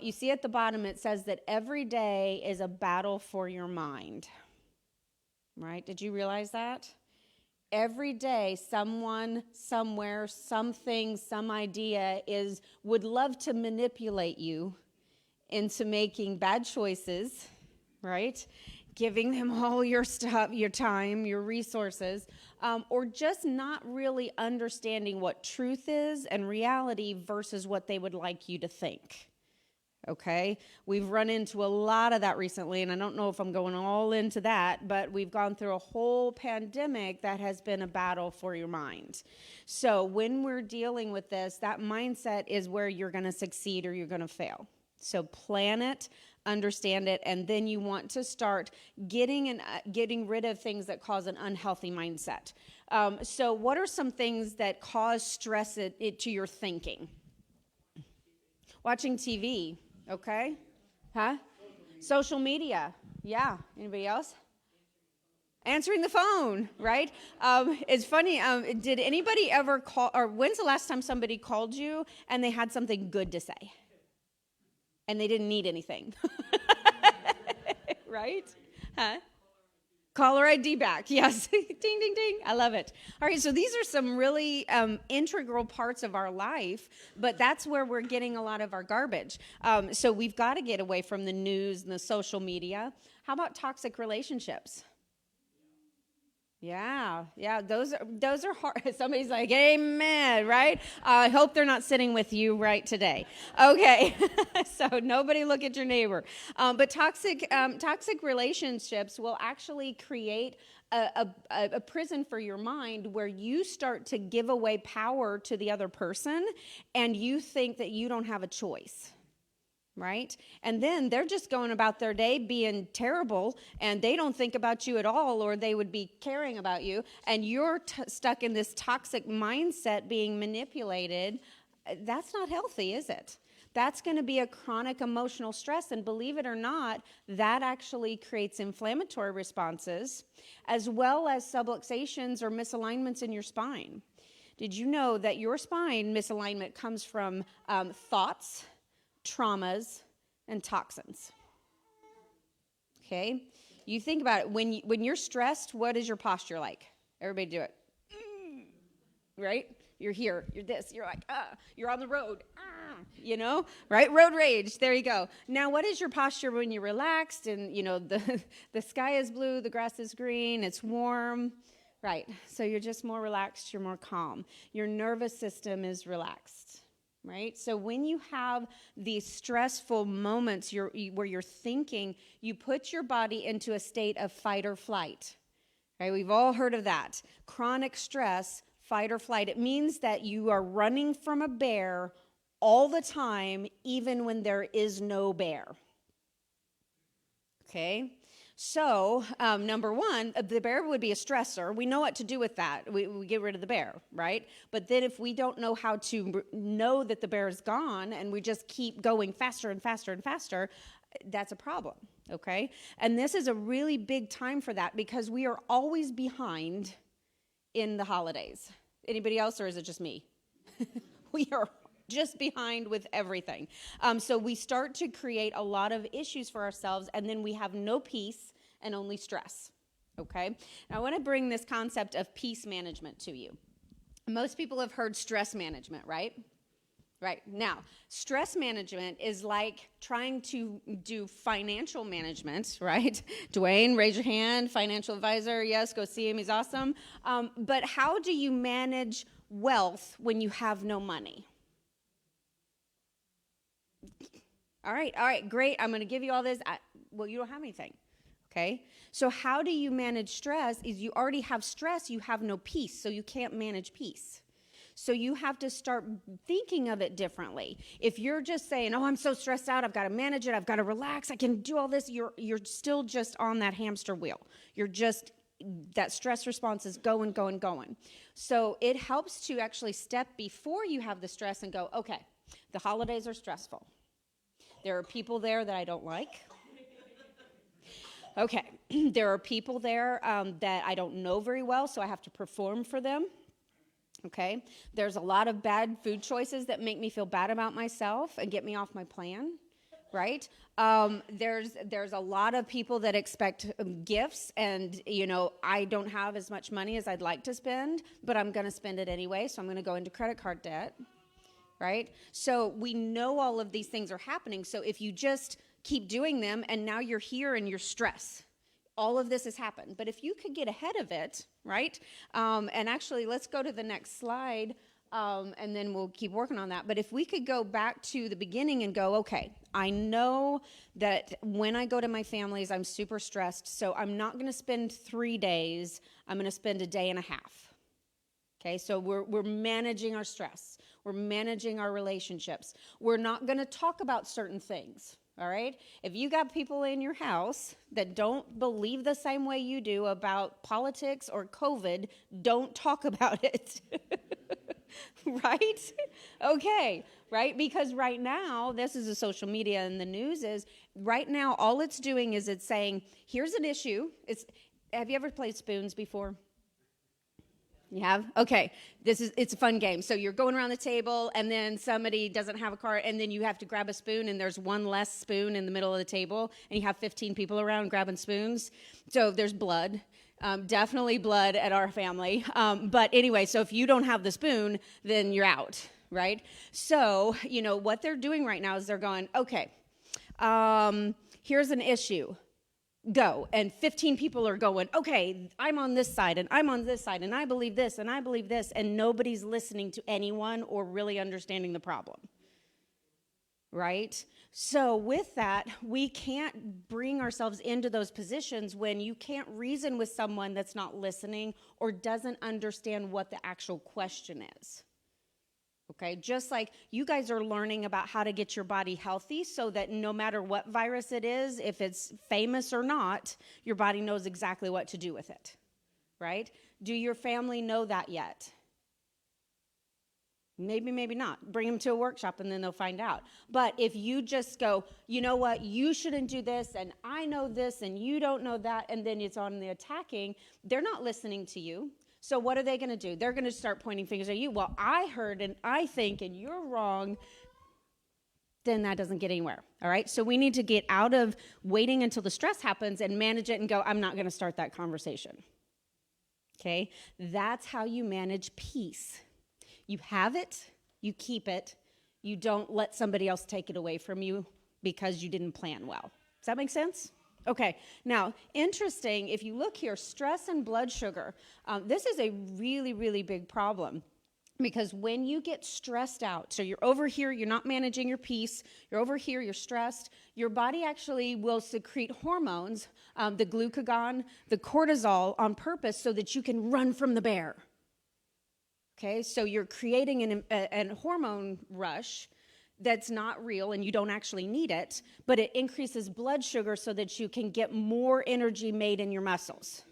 A: You see at the bottom it says that every day is a battle for your mind. Right? Did you realize that? Every day someone, somewhere, something, some idea would love to manipulate you into making bad choices, right? Giving them all your stuff, your time, your resources, or just not really understanding what truth is and reality versus what they would like you to think. Okay? We've run into a lot of that recently, and I don't know if I'm going all into that, but we've gone through a whole pandemic that has been a battle for your mind. So when we're dealing with this, that mindset is where you're going to succeed or you're going to fail. So plan it, understand it, and then you want to start getting rid of things that cause an unhealthy mindset. So what are some things that cause stress to your thinking? Watching TV, okay? Huh? Social media, yeah. Anybody else? Answering the phone, right? It's funny. Did anybody ever call, or when's the last time somebody called you and they had something good to say? And they didn't need anything. Right? Huh? Caller ID back. Yes. Ding, ding, ding. I love it. All right. So these are some really integral parts of our life, but that's where we're getting a lot of our garbage. So we've got to get away from the news and the social media. How about toxic relationships? Yeah, those are hard. Somebody's like, amen, right? I hope they're not sitting with you right today. Okay, so nobody look at your neighbor. But toxic relationships will actually create a prison for your mind where you start to give away power to the other person, and you think that you don't have a choice. Right? And then they're just going about their day being terrible, and they don't think about you at all, or they would be caring about you, and you're stuck in this toxic mindset being manipulated. That's not healthy, is it? That's going to be a chronic emotional stress, and believe it or not, that actually creates inflammatory responses, as well as subluxations or misalignments in your spine. Did you know that your spine misalignment comes from thoughts, traumas, and toxins? Okay, you think about it. When you're stressed, what is your posture like? Everybody do it. Right? You're here. You're this. You're like, you're on the road. Right? Road rage. There you go. Now, what is your posture when you're relaxed and, the sky is blue, the grass is green, it's warm? Right. So you're just more relaxed. You're more calm. Your nervous system is relaxed. Right? So when you have these stressful moments where you're thinking, you put your body into a state of fight or flight. Right? We've all heard of that. Chronic stress, fight or flight. It means that you are running from a bear all the time, even when there is no bear. Okay? So, number one, the bear would be a stressor. We know what to do with that. We get rid of the bear, right? But then if we don't know how to know that the bear is gone and we just keep going faster and faster and faster, that's a problem, okay? And this is a really big time for that because we are always behind in the holidays. Anybody else, or is it just me? We are just behind with everything. So we start to create a lot of issues for ourselves, and then we have no peace and only stress, okay? Now, I want to bring this concept of peace management to you. Most people have heard stress management, right? Right. Now, stress management is like trying to do financial management, right? Dwayne, raise your hand, financial advisor. Yes, go see him. He's awesome. But how do you manage wealth when you have no money? All right, great. I'm going to give you all this. Well, you don't have anything, okay? So how do you manage stress is you already have stress, you have no peace, so you can't manage peace. So you have to start thinking of it differently. If you're just saying, I'm so stressed out, I've got to manage it, I've got to relax, I can do all this, you're still just on that hamster wheel. That stress response is going. So it helps to actually step before you have the stress and go, okay, the holidays are stressful. There are people there that I don't like. Okay, there are people there that I don't know very well, so I have to perform for them. Okay, there's a lot of bad food choices that make me feel bad about myself and get me off my plan, right? There's a lot of people that expect gifts, and I don't have as much money as I'd like to spend, but I'm going to spend it anyway, so I'm going to go into credit card debt. Right? So we know all of these things are happening. So if you just keep doing them and now you're here and you're stressed, all of this has happened. But if you could get ahead of it, right? And actually, let's go to the next slide, and then we'll keep working on that. But if we could go back to the beginning and go, okay, I know that when I go to my families, I'm super stressed. So I'm not going to spend 3 days. I'm going to spend a day and a half. Okay, so we're managing our stress. We're managing our relationships. We're not going to talk about certain things, all right? If you got people in your house that don't believe the same way you do about politics or COVID, don't talk about it, right? Okay, right? Because right now, this is the social media and the news is, right now, all it's doing is it's saying, here's an issue. have you ever played spoons before? You have? Okay. It's a fun game. So you're going around the table and then somebody doesn't have a card and then you have to grab a spoon and there's one less spoon in the middle of the table and you have 15 people around grabbing spoons. So there's blood. Definitely blood at our family. But anyway, so if you don't have the spoon, then you're out, right? So, what they're doing right now is they're going, okay, here's an issue. Go. And 15 people are going, okay, I'm on this side and I'm on this side and I believe this and I believe this, and nobody's listening to anyone or really understanding the problem. Right? So with that, we can't bring ourselves into those positions when you can't reason with someone that's not listening or doesn't understand what the actual question is. Okay, just like you guys are learning about how to get your body healthy so that no matter what virus it is, if it's famous or not, your body knows exactly what to do with it, right? Do your family know that yet? Maybe, maybe not. Bring them to a workshop and then they'll find out. But if you just go, you know what, you shouldn't do this and I know this and you don't know that, and then it's on the attacking, they're not listening to you. So what are they going to do? They're going to start pointing fingers at you. Well, I heard and I think and you're wrong. Then that doesn't get anywhere. All right. So we need to get out of waiting until the stress happens and manage it and go, I'm not going to start that conversation. Okay. That's how you manage peace. You have it. You keep it. You don't let somebody else take it away from you because you didn't plan well. Does that make sense? Okay, now, interesting, if you look here, stress and blood sugar, this is a really, really big problem because when you get stressed out, so you're over here, you're not managing your peace, you're over here, you're stressed, your body actually will secrete hormones, the glucagon, the cortisol on purpose so that you can run from the bear. Okay, so you're creating an hormone rush that's not real and you don't actually need it, but it increases blood sugar so that you can get more energy made in your muscles,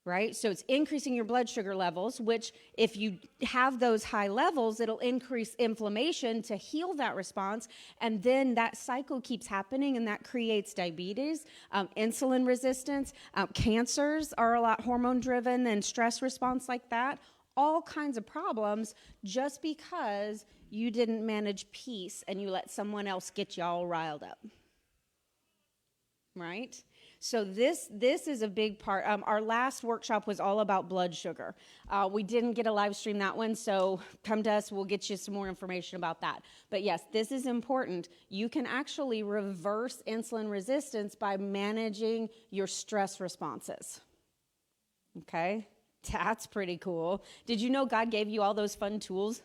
A: right? So it's increasing your blood sugar levels, which if you have those high levels, it'll increase inflammation to heal that response, and then that cycle keeps happening and that creates diabetes, insulin resistance, cancers are a lot hormone driven and stress response like that. All kinds of problems just because you didn't manage peace and you let someone else get you all riled up. Right? So this is a big part. Our last workshop was all about blood sugar. We didn't get a live stream that one, so come to us. We'll get you some more information about that. But yes, this is important. You can actually reverse insulin resistance by managing your stress responses. Okay? That's pretty cool. Did you know God gave you all those fun tools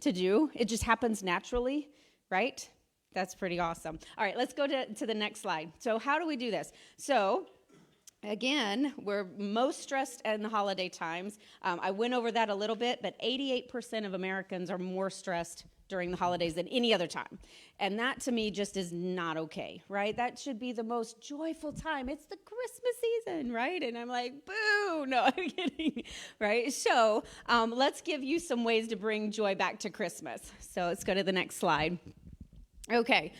A: to do? It just happens naturally, right? That's pretty awesome. All right, let's go to the next slide. So how do we do this? So again, we're most stressed in the holiday times. I went over that a little bit, but 88% of Americans are more stressed during the holidays than any other time. And that to me just is not okay, right? That should be the most joyful time. It's the Christmas season, right? And I'm like, boo, no, I'm kidding, right? So let's give you some ways to bring joy back to Christmas. So let's go to the next slide. Okay,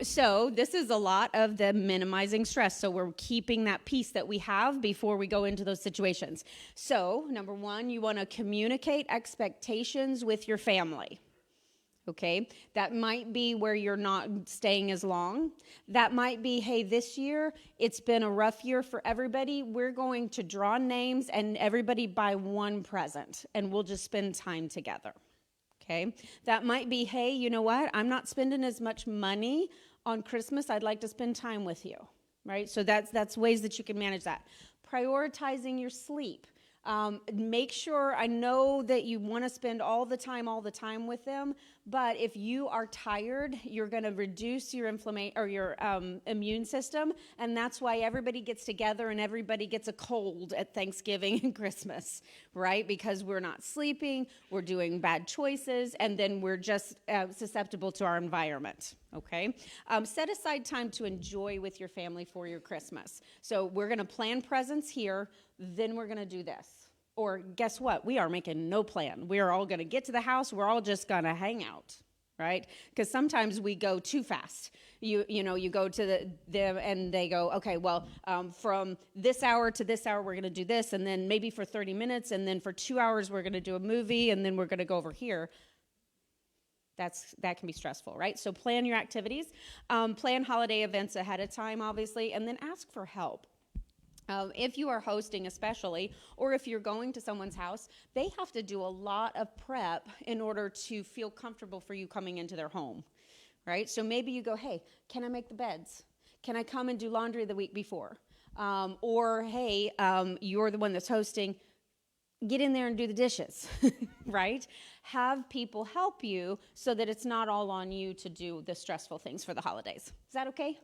A: so this is a lot of the minimizing stress. So we're keeping that peace that we have before we go into those situations. So number one, you want to communicate expectations with your family. Okay, that might be where you're not staying as long. That might be, hey, this year, it's been a rough year for everybody. We're going to draw names and everybody buy one present and we'll just spend time together. Okay, that might be, hey, you know what? I'm not spending as much money on Christmas. I'd like to spend time with you, right? So that's ways that you can manage that. Prioritizing your sleep. Make sure, I know that you want to spend all the time with them, but if you are tired, you're going to reduce your immune system, and that's why everybody gets together and everybody gets a cold at Thanksgiving and Christmas, right? Because we're not sleeping, we're doing bad choices, and then we're just susceptible to our environment, okay? Set aside time to enjoy with your family for your Christmas. So we're going to plan presents here, then we're going to do this. Or guess what? We are making no plan. We are all going to get to the house. We're all just going to hang out, right? Because sometimes we go too fast. You go to them and they go, okay, well, from this hour to this hour, we're going to do this, and then maybe for 30 minutes, and then for 2 hours, we're going to do a movie, and then we're going to go over here. That can be stressful, right? So plan your activities, plan holiday events ahead of time, obviously, and then ask for help. If you are hosting especially, or if you're going to someone's house, they have to do a lot of prep in order to feel comfortable for you coming into their home, right? So maybe you go, hey, can I make the beds? Can I come and do laundry the week before? Or, hey, you're the one that's hosting, get in there and do the dishes, right? Have people help you so that it's not all on you to do the stressful things for the holidays. Is that okay?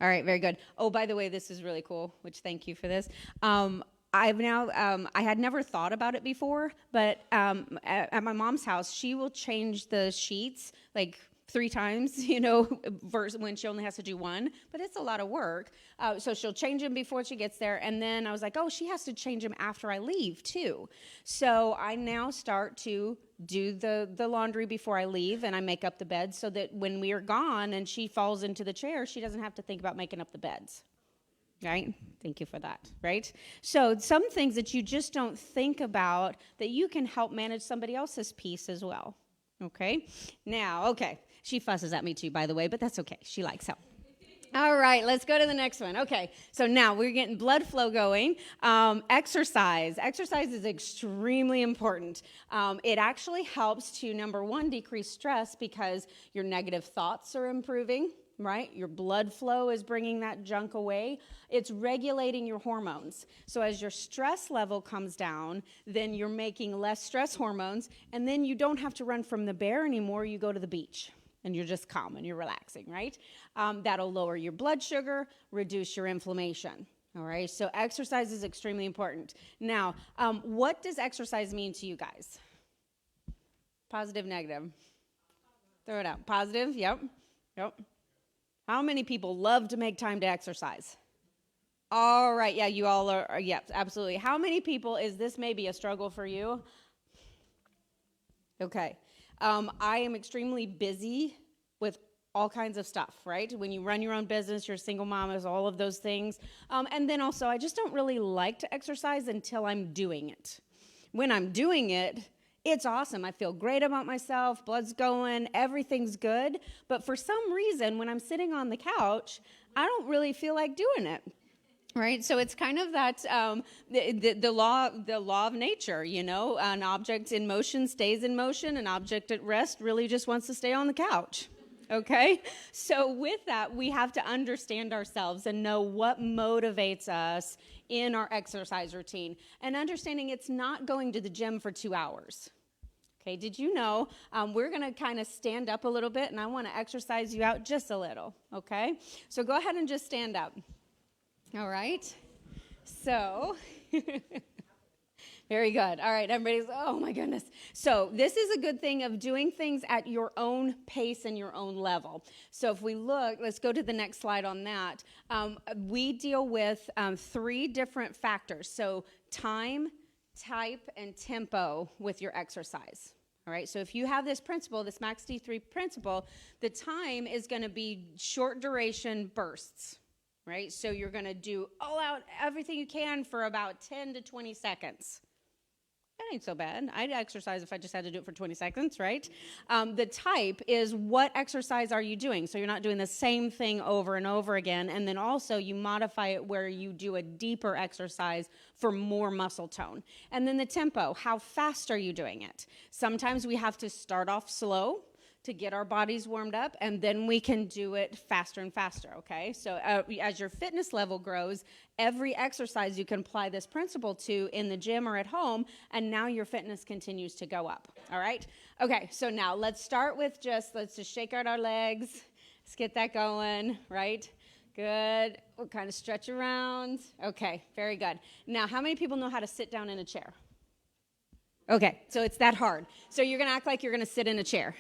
A: All right, very good. Oh, by the way, this is really cool, which thank you for this. I had never thought about it before, but at my mom's house, she will change the sheets like 3 times, versus when she only has to do 1, but it's a lot of work. So she'll change them before she gets there, and then I was like, oh, she has to change them after I leave too. So I now start to do the laundry before I leave, and I make up the beds so that when we are gone and she falls into the chair, she doesn't have to think about making up the beds. Right? Thank you for that, right? So some things that you just don't think about that you can help manage somebody else's piece as well. Okay? Now, okay. She fusses at me too, by the way, but that's okay. She likes help. All right, let's go to the next one. Okay, so now we're getting blood flow going. Exercise. Exercise is extremely important. It actually helps to, number 1, decrease stress because your negative thoughts are improving, right? Your blood flow is bringing that junk away. It's regulating your hormones. So as your stress level comes down, then you're making less stress hormones, and then you don't have to run from the bear anymore. You go to the beach. And you're just calm and you're relaxing, right? That'll lower your blood sugar, reduce your inflammation, all right? So exercise is extremely important. Now, what does exercise mean to you guys? Positive, negative? Throw it out. Positive, yep. How many people love to make time to exercise? All right, yeah, you all are, yes, absolutely. How many people is this maybe a struggle for you? Okay. I am extremely busy with all kinds of stuff, right? When you run your own business, you're a single mom, there's all of those things. And then also, I just don't really like to exercise until I'm doing it. When I'm doing it, it's awesome. I feel great about myself, blood's going, everything's good. But for some reason, when I'm sitting on the couch, I don't really feel like doing it. Right, so it's kind of that the law of nature, an object in motion stays in motion, an object at rest really just wants to stay on the couch. Okay, so with that, we have to understand ourselves and know what motivates us in our exercise routine, and understanding it's not going to the gym for 2 hours. Okay, did you know we're going to kind of stand up a little bit, and I want to exercise you out just a little. Okay, so go ahead and just stand up. All right, so, very good. All right, everybody's, oh my goodness. So this is a good thing of doing things at your own pace and your own level. So if we look, let's go to the next slide on that. We deal with 3 different factors. So time, type, and tempo with your exercise. All right, so if you have this principle, this Max D3 principle, the time is going to be short duration bursts. Right? So you're going to do all out everything you can for about 10 to 20 seconds. That ain't so bad. I'd exercise if I just had to do it for 20 seconds, right? The type is what exercise are you doing? So you're not doing the same thing over and over again. And then also you modify it where you do a deeper exercise for more muscle tone. And then the tempo, how fast are you doing it? Sometimes we have to start off slow to get our bodies warmed up, and then we can do it faster and faster, okay? So as your fitness level grows, every exercise you can apply this principle to in the gym or at home, and now your fitness continues to go up, all right? Okay, so now let's start with let's just shake out our legs. Let's get that going, right? Good. We'll kind of stretch around. Okay, very good. Now, how many people know how to sit down in a chair? Okay, so it's that hard. So you're gonna act like you're gonna sit in a chair.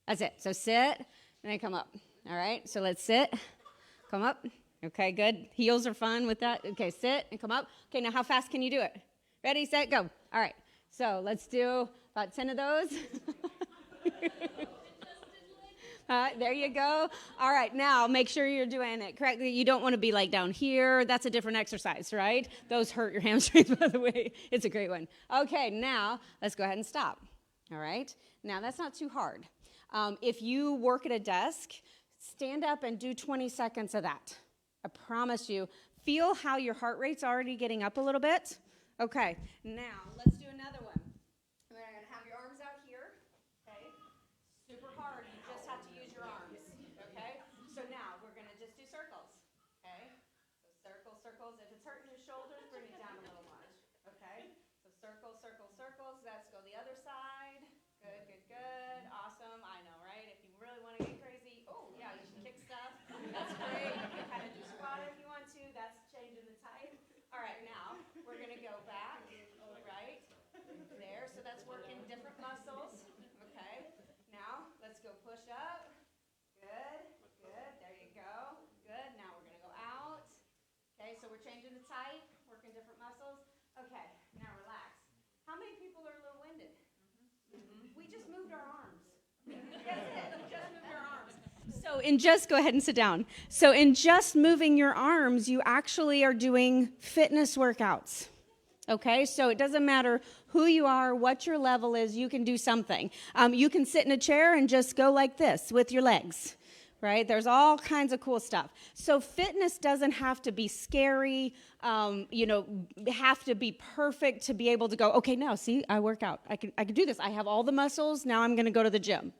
A: That's it. So sit, and then come up. All right, so let's sit, come up. Okay, good. Heels are fun with that. Okay, sit and come up. Okay, now how fast can you do it? Ready, set, go. All right, so let's do about 10 of those. There you go. All right, now make sure you're doing it correctly. You don't want to be like down here. That's a different exercise, right? Those hurt your hamstrings, by the way. It's a great one. Okay, now let's go ahead and stop. All right? Now that's not too hard. If you work at a desk, stand up and do 20 seconds of that. I promise you. Feel how your heart rate's already getting up a little bit. Okay, now let's do another one. We're going to have your arms out here. Okay? Super hard. You just have to use your arms. Okay? So now we're going to just do circles. Okay? So circles, circles. If it's hurting your shoulders, bring it down a little more. Okay? So circles, circles, circles. Let's go the other side. Good, good, good. Awesome. I know, right? If you really want to get crazy, oh, yeah, you can kick stuff. That's great. You can kind of do squat if you want to. That's changing the type. All right, now we're going to go back, right? There. So that's working different muscles. Okay. Now let's go push up. Good, good. There you go. Good. Now we're going to go out. Okay, so we're changing the type, working different muscles. Okay, now relax. How many people are a little winded? We just moved our arms. That's it. We just moved our arms. So go ahead and sit down. So in just moving your arms, you actually are doing fitness workouts. Okay, so it doesn't matter who you are, what your level is, you can do something. You can sit in a chair and just go like this with your legs. Right? There's all kinds of cool stuff. So fitness doesn't have to be scary, have to be perfect to be able to go, okay, now see, I work out. I can do this. I have all the muscles. Now I'm going to go to the gym.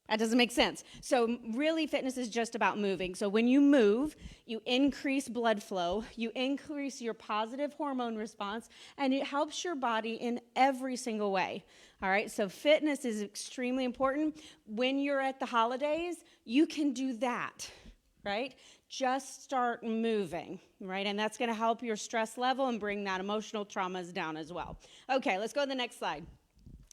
A: That doesn't make sense. So really fitness is just about moving. So when you move, you increase blood flow, you increase your positive hormone response, and it helps your body in every single way. All right, so fitness is extremely important. When you're at the holidays, you can do that, right? Just start moving, right? And that's going to help your stress level and bring that emotional traumas down as well. Okay, let's go to the next slide.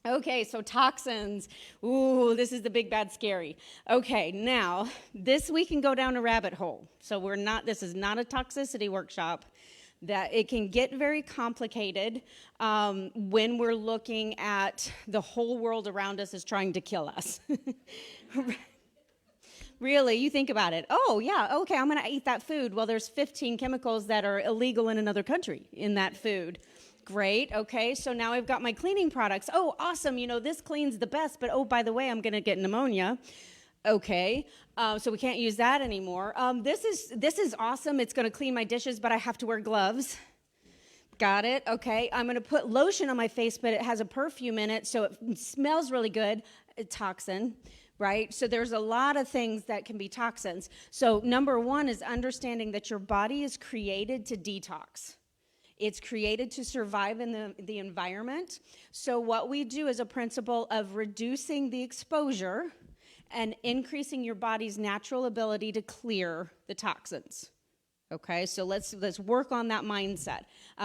A: Okay, so toxins. Ooh, this is the big, bad, scary. Okay, now, this we can go down a rabbit hole. So this is not a toxicity workshop. That it can get very complicated when we're looking at the whole world around us is trying to kill us. Really, you think about it. Oh, yeah, okay, I'm going to eat that food. Well, there's 15 chemicals that are illegal in another country in that food. Great, okay, so now I've got my cleaning products. Oh, awesome, this cleans the best, but oh, by the way, I'm going to get pneumonia. Okay, so we can't use that anymore. This is awesome. It's going to clean my dishes, but I have to wear gloves. Got it, okay. I'm going to put lotion on my face, but it has a perfume in it, so it smells really good. A toxin, right? So there's a lot of things that can be toxins. So number one is understanding that your body is created to detox. It's created to survive in the environment. So what we do is a principle of reducing the exposure and increasing your body's natural ability to clear the toxins. Okay, so let's work on that mindset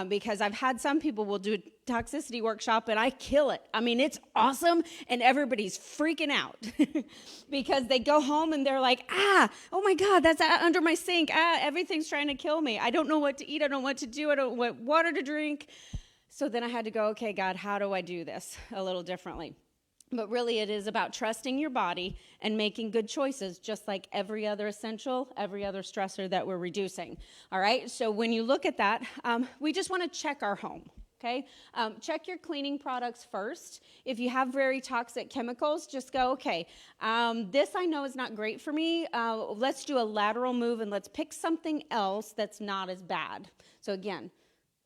A: because I've had some people will do a toxicity workshop and I kill it. I mean, it's awesome and everybody's freaking out because they go home and they're like, oh my God, that's under my sink. Everything's trying to kill me. I don't know what to eat. I don't know what to do. I don't know what water to drink. So then I had to go, okay, God, how do I do this a little differently? But really, it is about trusting your body and making good choices, just like every other essential, every other stressor that we're reducing. All right, so when you look at that, we just want to check our home, okay? Check your cleaning products first. If you have very toxic chemicals, just go, okay, this I know is not great for me. Let's do a lateral move and let's pick something else that's not as bad. So again,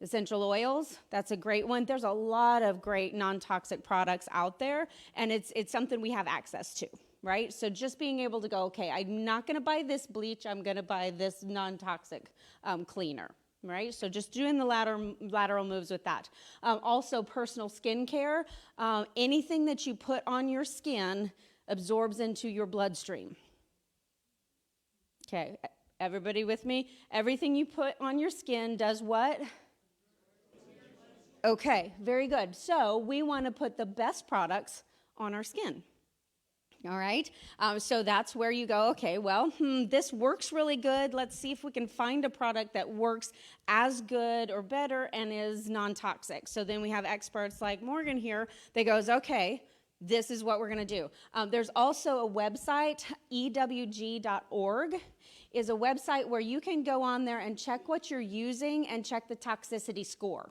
A: essential oils, that's a great one. There's a lot of great non-toxic products out there, and it's something we have access to, right? So just being able to go, okay, I'm not going to buy this bleach. I'm going to buy this non-toxic cleaner, right? So just doing the lateral moves with that. Also, personal skincare. Anything that you put on your skin absorbs into your bloodstream. Okay, everybody with me? Everything you put on your skin does what? Okay, very good. So we want to put the best products on our skin. All right, so that's where you go, okay, well, this works really good. Let's see if we can find a product that works as good or better and is non-toxic. So then we have experts like Morgan here that goes, okay, this is what we're going to do. There's also a website, ewg.org, is a website where you can go on there and check what you're using and check the toxicity score.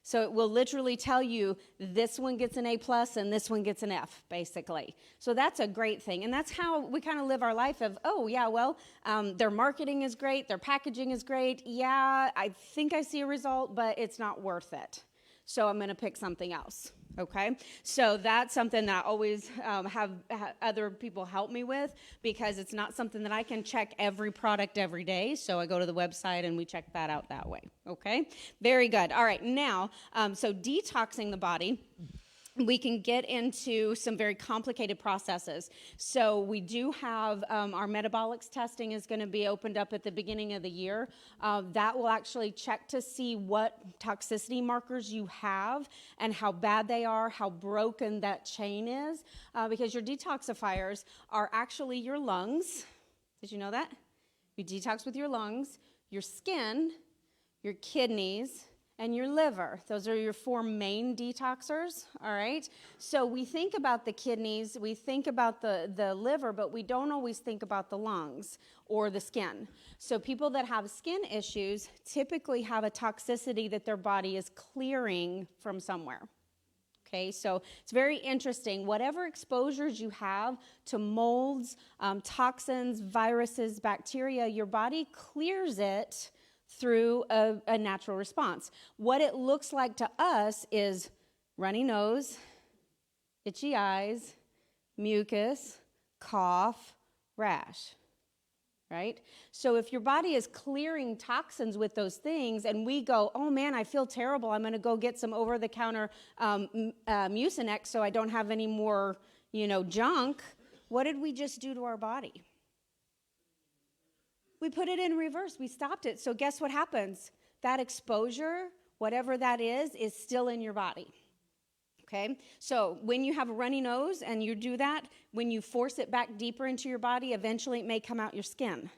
A: So it will literally tell you this one gets an A plus and this one gets an F, basically. So that's a great thing. And that's how we kind of live our life of, oh, yeah, well, their marketing is great. Their packaging is great. Yeah, I think I see a result, but it's not worth it. So I'm going to pick something else. Okay, so that's something that I always have other people help me with, because it's not something that I can check every product every day. So I go to the website and we check that out that way. Okay, very good. All right, now, so detoxing the body, we can get into some very complicated processes. So we do have our metabolics testing is going to be opened up at the beginning of the year. That will actually check to see what toxicity markers you have and how bad they are, how broken that chain is, because your detoxifiers are actually your lungs. Did you know that? You detox with your lungs, your skin, your kidneys, and your liver. Those are your 4 main detoxers, all right? So we think about the kidneys, we think about the liver, but we don't always think about the lungs or the skin. So people that have skin issues typically have a toxicity that their body is clearing from somewhere. Okay, so it's very interesting. Whatever exposures you have to molds, toxins, viruses, bacteria, your body clears it through a natural response. What it looks like to us is runny nose, itchy eyes, mucus, cough, rash, right? So if your body is clearing toxins with those things and we go, oh man, I feel terrible, I'm going to go get some over-the-counter Mucinex so I don't have any more, junk, what did we just do to our body? We put it in reverse. We stopped it. So guess what happens? That exposure, whatever that is still in your body. Okay? So when you have a runny nose and you do that, when you force it back deeper into your body, eventually it may come out your skin.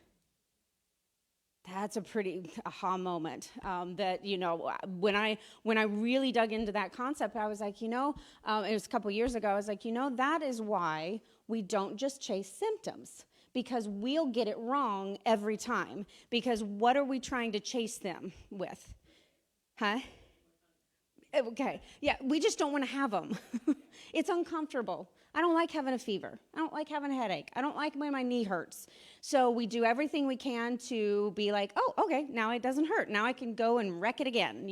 A: That's a pretty aha moment. That, when I really dug into that concept, I was like, it was a couple years ago, I was like, that is why we don't just chase symptoms. Because we'll get it wrong every time. Because what are we trying to chase them with? Huh? Okay. Yeah, we just don't want to have them. It's uncomfortable. I don't like having a fever. I don't like having a headache. I don't like when my knee hurts. So we do everything we can to be like, oh, okay, now it doesn't hurt. Now I can go and wreck it again,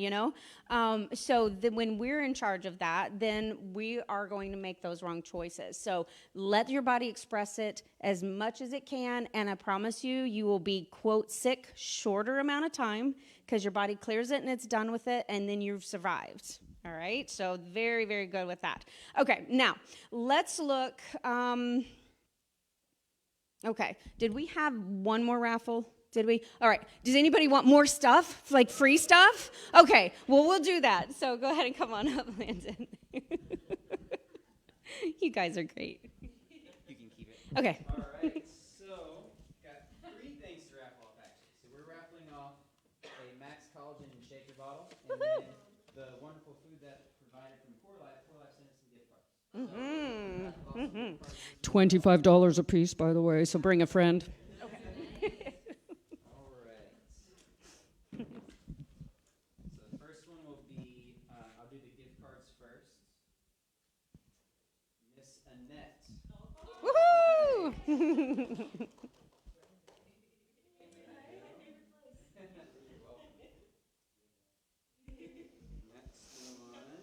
A: So when we're in charge of that, then we are going to make those wrong choices. So let your body express it as much as it can, and I promise you, you will be, quote, sick shorter amount of time because your body clears it and it's done with it, and then you've survived. All right, so very, very good with that. Okay, now let's look. Okay, did we have one more raffle? Did we? All right, does anybody want more stuff, like free stuff? Okay, well, we'll do that. So go ahead and come on up, Landon. You guys are great.
B: You can keep it.
A: Okay.
B: All right, so got 3 things to raffle off, actually. So we're raffling off a Max Collagen shaker bottle, and then the wonderful food that provided from Core Life sent us some gift cards.
A: $25 a piece, by the way, so bring a friend.
B: All right. So the first one will be, I'll do the gift cards first. Miss Annette.
A: Woohoo!
B: Next one.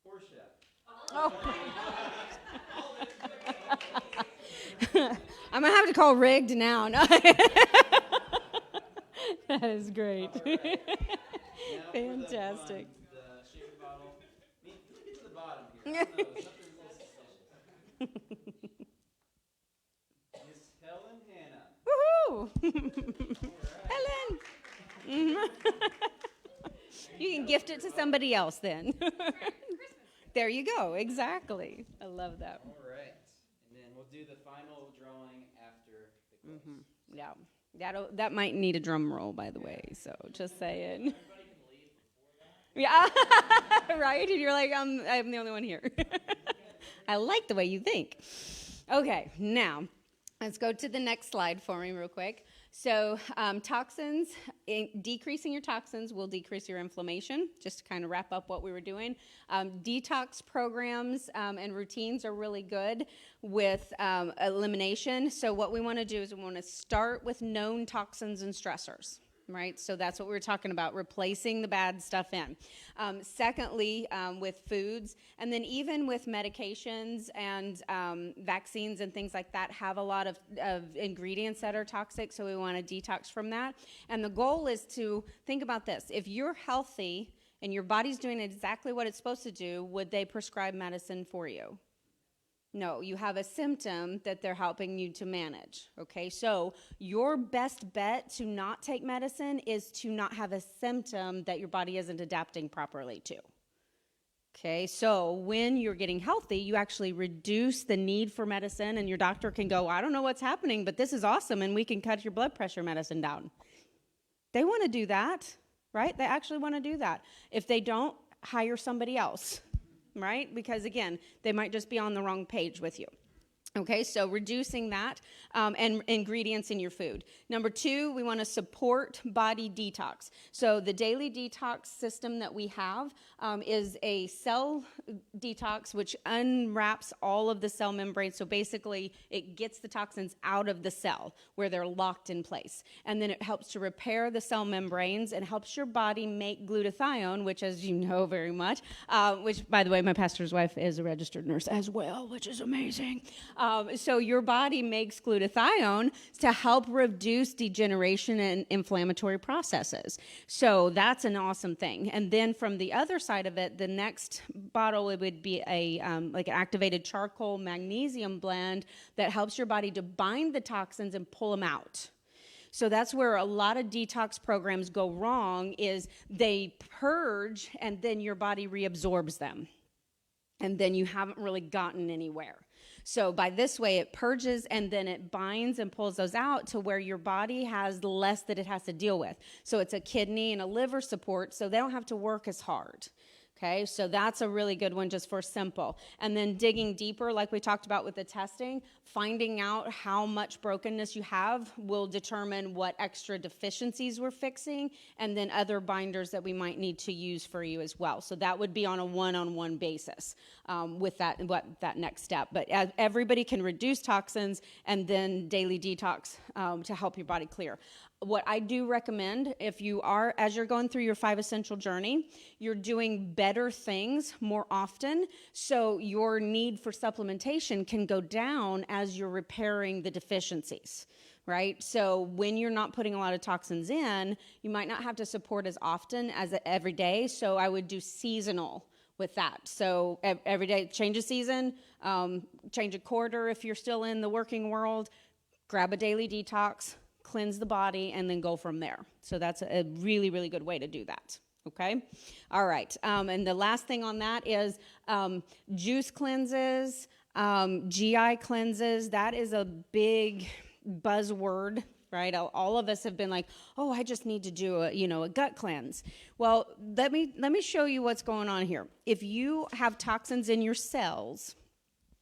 B: Portia.
A: I'm going to have to call rigged now. No. That is great.
B: All right. Now
A: Fantastic.
B: For the shaker bottle. Look at the bottom here. I don't know, something's a little suspicious. Miss Helen Hannah.
A: Woohoo! Helen! You can gift it to somebody else then. There you go. Exactly. I love that.
B: All right. And then we'll do the final drawing after the quiz.
A: Yeah. That might need a drum roll, by the way. So just saying. Yeah, right? And you're like, I'm the only one here. I like the way you think. Okay, now let's go to the next slide for me real quick. So toxins, decreasing your toxins will decrease your inflammation, just to kind of wrap up what we were doing. Detox programs and routines are really good with elimination. So what we want to do is we want to start with known toxins and stressors. Right, so that's what we were talking about, replacing the bad stuff in. Secondly, with foods, and then even with medications and vaccines and things like that have a lot of ingredients that are toxic, so we want to detox from that. And the goal is to think about this. If you're healthy and your body's doing exactly what it's supposed to do, would they prescribe medicine for you? No, you have a symptom that they're helping you to manage, okay? So your best bet to not take medicine is to not have a symptom that your body isn't adapting properly to, okay? So when you're getting healthy, you actually reduce the need for medicine, and your doctor can go, I don't know what's happening, but this is awesome, and we can cut your blood pressure medicine down. They want to do that, right? They actually want to do that. If they don't, hire somebody else. Right? Because again, they might just be on the wrong page with you. Okay, so reducing that and ingredients in your food. Number 2, we want to support body detox. So the daily detox system that we have is a cell detox, which unwraps all of the cell membranes. So basically, it gets the toxins out of the cell where they're locked in place. And then it helps to repair the cell membranes and helps your body make glutathione, which, as you know very much, which, by the way, my pastor's wife is a registered nurse as well, which is amazing. So your body makes glutathione to help reduce degeneration and inflammatory processes. So that's an awesome thing. And then from the other side of it, the next bottle, it would be a like an activated charcoal magnesium blend that helps your body to bind the toxins and pull them out. So that's where a lot of detox programs go wrong, is they purge and then your body reabsorbs them. And then you haven't really gotten anywhere. So by this way, it purges and then it binds and pulls those out to where your body has less that it has to deal with. So it's a kidney and a liver support, so they don't have to work as hard. Okay, so that's a really good one just for simple. And then digging deeper, like we talked about with the testing, finding out how much brokenness you have will determine what extra deficiencies we're fixing, and then other binders that we might need to use for you as well. So that would be on a one-on-one basis with that next step. But everybody can reduce toxins and then daily detox to help your body clear. What I do recommend, if you are, as you're going through your 5 essential journey, you're doing better things more often, so your need for supplementation can go down as you're repairing the deficiencies, right? So when you're not putting a lot of toxins in, you might not have to support as often as every day, so I would do seasonal with that. So every day, change a season, change a quarter if you're still in the working world, grab a daily detox, cleanse the body, and then go from there. So that's a really, really good way to do that. Okay? All right. And the last thing on that is juice cleanses, GI cleanses. That is a big buzzword, right? All of us have been like, oh, I just need to do a gut cleanse. Well, let me show you what's going on here. If you have toxins in your cells,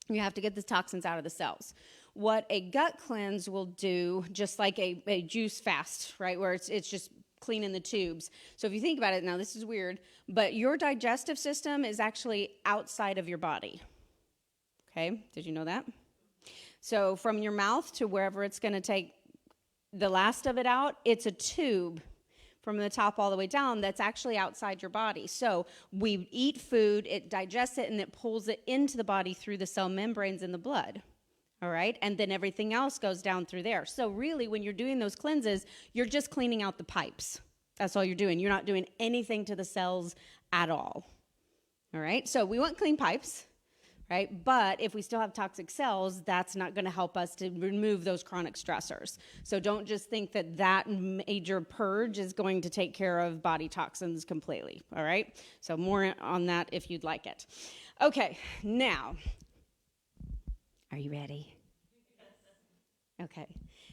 A: you have to get the toxins out of the cells. What a gut cleanse will do, just like a juice fast, right, where it's just cleaning the tubes. So if you think about it, now this is weird, but your digestive system is actually outside of your body. Okay, did you know that? So from your mouth to wherever it's going to take the last of it out, it's a tube from the top all the way down that's actually outside your body. So we eat food, it digests it, and it pulls it into the body through the cell membranes in the blood. All right, and then everything else goes down through there. So really, when you're doing those cleanses, you're just cleaning out the pipes. That's all you're doing. You're not doing anything to the cells at all. All right, so we want clean pipes, right? But if we still have toxic cells, that's not going to help us to remove those chronic stressors. So don't just think that major purge is going to take care of body toxins completely. All right, so more on that if you'd like it. Okay, now, are you ready? Okay.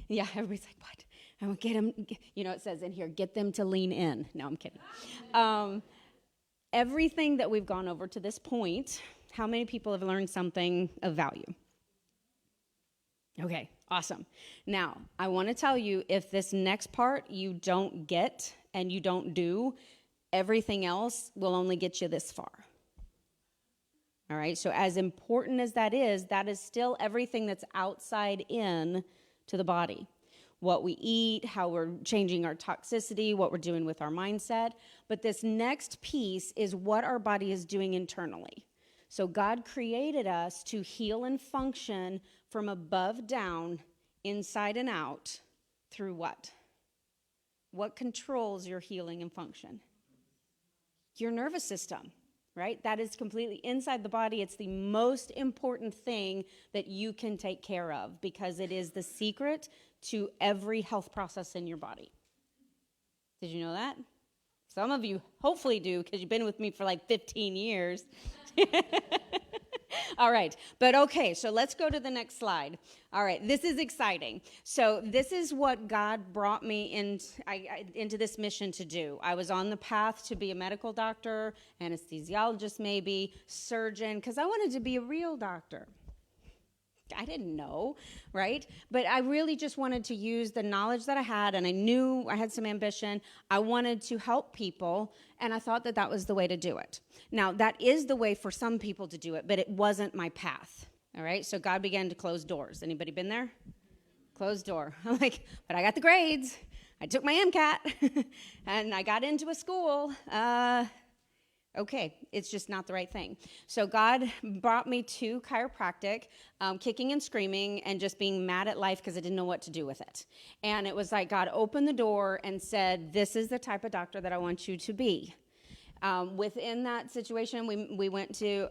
A: Yeah, everybody's like, what? I will get them, it says in here, get them to lean in. No, I'm kidding. everything that we've gone over to this point, how many people have learned something of value? Okay, awesome. Now, I want to tell you, if this next part you don't get and you don't do, everything else will only get you this far. All right, so as important as that is still everything that's outside in to the body. What we eat, how we're changing our toxicity, what we're doing with our mindset. But this next piece is what our body is doing internally. So God created us to heal and function from above down, inside and out, through what? What controls your healing and function? Your nervous system, right? That is completely inside the body. It's the most important thing that you can take care of because it is the secret to every health process in your body. Did you know that? Some of you hopefully do because you've been with me for like 15 years. All right, but okay, so let's go to the next slide. All right, this is exciting. So this is what God brought me into this mission to do. I was on the path to be a medical doctor, anesthesiologist maybe, surgeon, because I wanted to be a real doctor. I didn't know, right? But I really just wanted to use the knowledge that I had, and I knew I had some ambition. I wanted to help people, and I thought that that was the way to do it. Now, that is the way for some people to do it, but it wasn't my path, all right? So God began to close doors. Anybody been there? Closed door. I'm like, but I got the grades. I took my MCAT, and I got into a school. Okay, it's just not the right thing. So God brought me to chiropractic, kicking and screaming and just being mad at life because I didn't know what to do with it. And it was like God opened the door and said, this is the type of doctor that I want you to be. Within that situation, we went to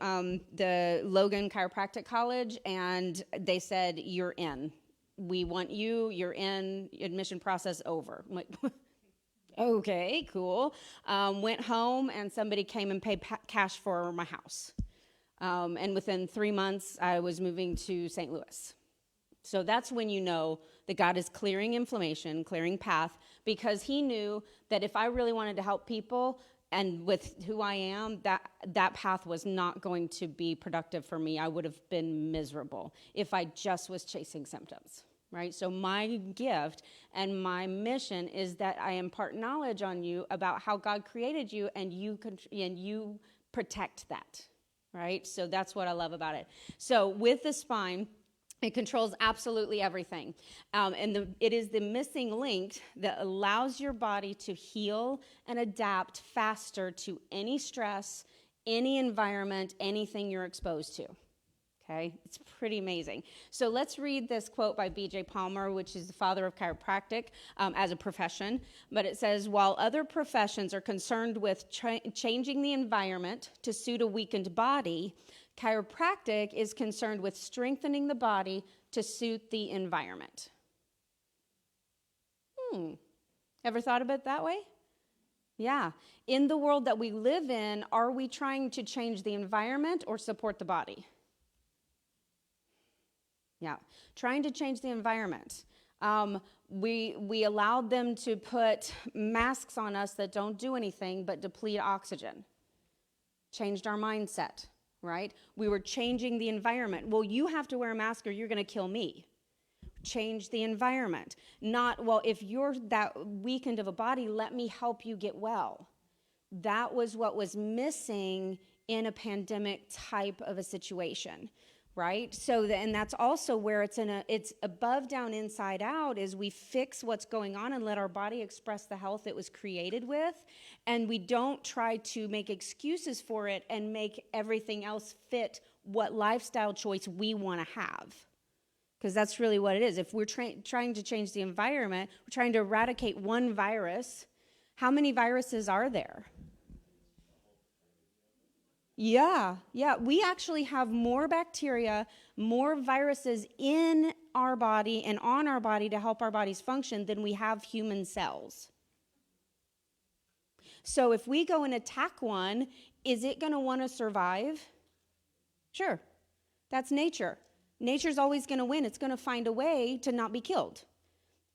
A: the Logan Chiropractic College, and they said, you're in. We want you, you're in, admission process over. I'm like, okay, cool. Went home, and somebody came and paid cash for my house. And within 3 months, I was moving to St. Louis. So that's when you know that God is clearing inflammation, clearing path, because he knew that if I really wanted to help people, and with who I am, that path was not going to be productive for me. I would have been miserable if I just was chasing symptoms. Right? So my gift and my mission is that I impart knowledge on you about how God created you, and you protect that, right? So that's what I love about it. So with the spine, it controls absolutely everything. It is the missing link that allows your body to heal and adapt faster to any stress, any environment, anything you're exposed to. Okay, it's pretty amazing. So let's read this quote by B.J. Palmer, which is the father of chiropractic as a profession. But it says, while other professions are concerned with changing the environment to suit a weakened body, chiropractic is concerned with strengthening the body to suit the environment. Ever thought about it that way? Yeah. In the world that we live in, are we trying to change the environment or support the body? Yeah, trying to change the environment. We allowed them to put masks on us that don't do anything but deplete oxygen. Changed our mindset, right? We were changing the environment. Well, you have to wear a mask or you're going to kill me. Change the environment. Not, well, if you're that weakened of a body, let me help you get well. That was what was missing in a pandemic type of a situation. Right? So, and that's also where it's above, down, inside out, is we fix what's going on and let our body express the health it was created with. And we don't try to make excuses for it and make everything else fit what lifestyle choice we want to have. Because that's really what it is. If we're trying to change the environment, we're trying to eradicate one virus. How many viruses are there? Yeah. We actually have more bacteria, more viruses in our body and on our body to help our bodies function than we have human cells. So if we go and attack one, is it going to want to survive? Sure. That's nature. Nature's always going to win. It's going to find a way to not be killed.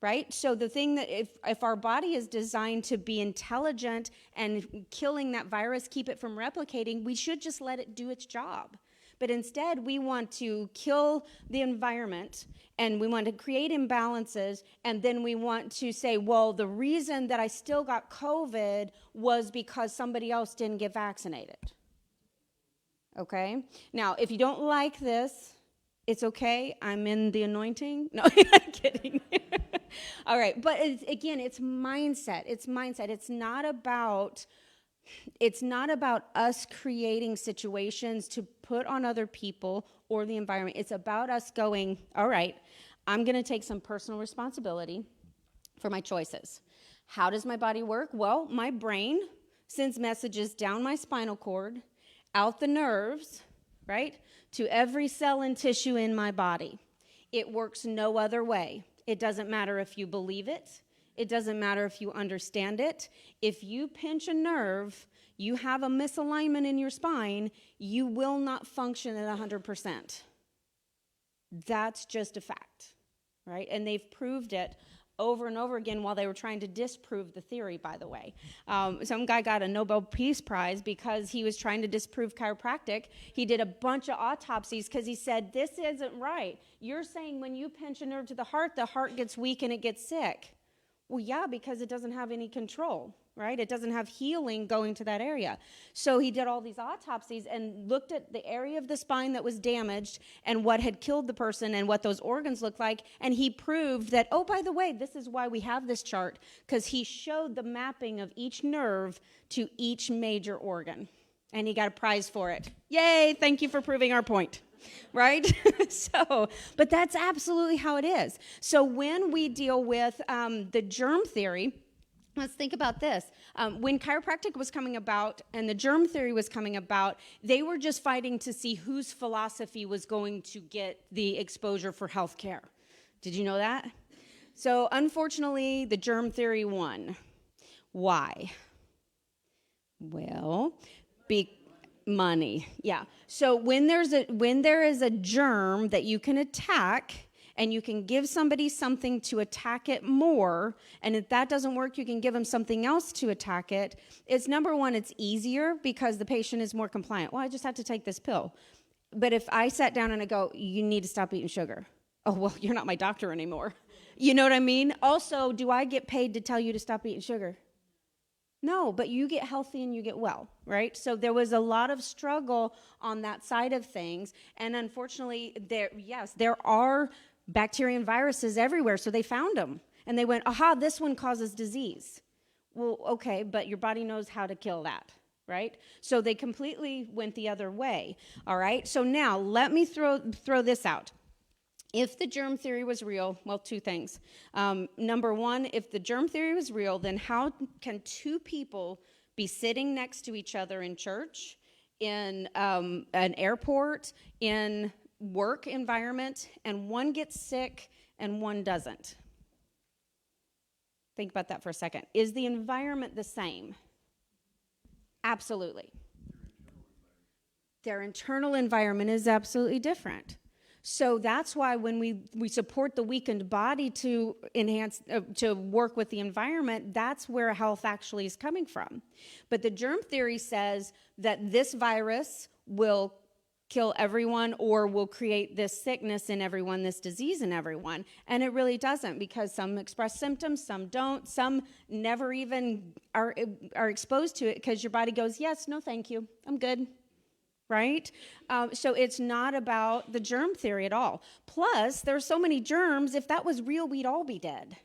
A: right? So the thing that if our body is designed to be intelligent and killing that virus, keep it from replicating, we should just let it do its job. But instead, we want to kill the environment and we want to create imbalances. And then we want to say, well, the reason that I still got COVID was because somebody else didn't get vaccinated. Okay? Now, if you don't like this, it's okay. I'm in the anointing. No, I'm kidding. All right. But it's mindset. It's mindset. It's not about us creating situations to put on other people or the environment. It's about us going, all right, I'm going to take some personal responsibility for my choices. How does my body work? Well, my brain sends messages down my spinal cord, out the nerves, right, to every cell and tissue in my body. It works no other way. It doesn't matter if you believe it. It doesn't matter if you understand it. If you pinch a nerve, you have a misalignment in your spine, you will not function at 100%. That's just a fact, right? And they've proved it over and over again while they were trying to disprove the theory, by the way. Some guy got a Nobel Peace Prize because he was trying to disprove chiropractic. He did a bunch of autopsies because he said, this isn't right. You're saying when you pinch a nerve to the heart gets weak and it gets sick. Well, yeah, because it doesn't have any control, right? It doesn't have healing going to that area. So he did all these autopsies and looked at the area of the spine that was damaged and what had killed the person and what those organs looked like. And he proved that, oh, by the way, this is why we have this chart, because he showed the mapping of each nerve to each major organ. And he got a prize for it. Yay, thank you for proving our point. Right? But that's absolutely how it is. So when we deal with the germ theory, let's think about this. When chiropractic was coming about and the germ theory was coming about, they were just fighting to see whose philosophy was going to get the exposure for healthcare. Did you know that? So unfortunately, the germ theory won. Why? Well, money, yeah. So when there is a germ that you can attack, and you can give somebody something to attack it more, and if that doesn't work, you can give them something else to attack it. It's number one, it's easier because the patient is more compliant. Well, I just have to take this pill. But if I sat down and I go, you need to stop eating sugar. Oh, well, you're not my doctor anymore. You know what I mean? Also, do I get paid to tell you to stop eating sugar? No, but you get healthy and you get well, right? So there was a lot of struggle on that side of things. And unfortunately, there are bacteria and viruses everywhere. So they found them and they went, aha, this one causes disease. Well, okay, but your body knows how to kill that, right? So they completely went the other way, all right? So now let me throw this out. If the germ theory was real, well, two things. Number one, if the germ theory was real, then how can two people be sitting next to each other in church, in an airport, in work environment, and one gets sick and one doesn't? Think about that for a second. Is the environment the same? Absolutely. Their internal environment is absolutely different. So that's why when we support the weakened body to enhance, to work with the environment, that's where health actually is coming from. But the germ theory says that this virus will kill everyone or will create this sickness in everyone, this disease in everyone. And it really doesn't, because some express symptoms, some don't, some never even are exposed to it because your body goes, yes, no, thank you, I'm good. Right? So it's not about the germ theory at all. Plus, there's so many germs, if that was real, we'd all be dead.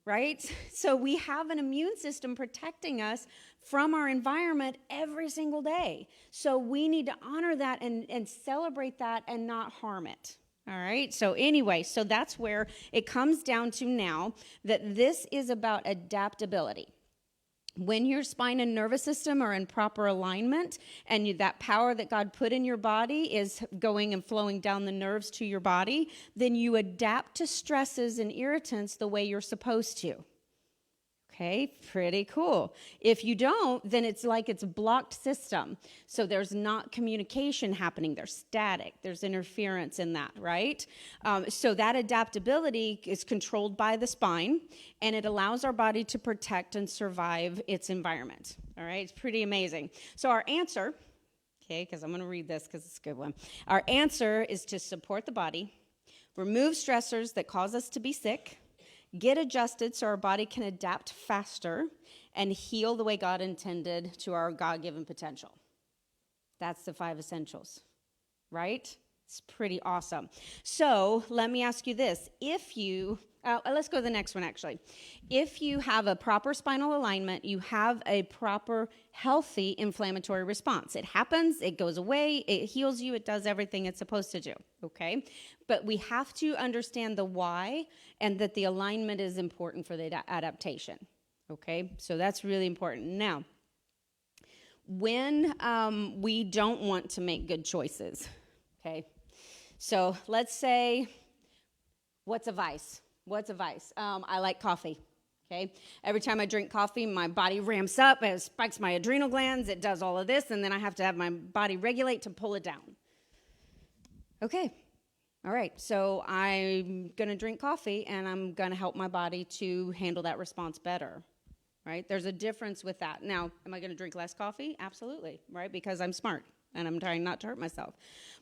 A: Right? So we have an immune system protecting us from our environment every single day. So we need to honor that and celebrate that and not harm it. All right? So anyway, so that's where it comes down to now, that this is about adaptability. When your spine and nervous system are in proper alignment and that power that God put in your body is going and flowing down the nerves to your body, then you adapt to stresses and irritants the way you're supposed to. Okay, pretty cool. If you don't, then it's like it's a blocked system. So there's not communication happening. There's static. There's interference in that, right? So that adaptability is controlled by the spine, and it allows our body to protect and survive its environment. All right, it's pretty amazing. So our answer, okay, because I'm going to read this because it's a good one. Our answer is to support the body, remove stressors that cause us to be sick, get adjusted so our body can adapt faster, and heal the way God intended to our God-given potential. That's the 5 essentials, right? It's pretty awesome. So let me ask you this. Let's go to the next one, actually. If you have a proper spinal alignment, you have a proper, healthy inflammatory response. It happens, it goes away, it heals you, it does everything it's supposed to do, okay? But we have to understand the why and that the alignment is important for the adaptation, okay? So that's really important. Now, when we don't want to make good choices, okay? So let's say, what's a vice? What's a vice? I like coffee, okay? Every time I drink coffee, my body ramps up, it spikes my adrenal glands, it does all of this, and then I have to have my body regulate to pull it down. Okay, all right, so I'm going to drink coffee, and I'm going to help my body to handle that response better, right? There's a difference with that. Now, am I going to drink less coffee? Absolutely, right? Because I'm smart, and I'm trying not to hurt myself.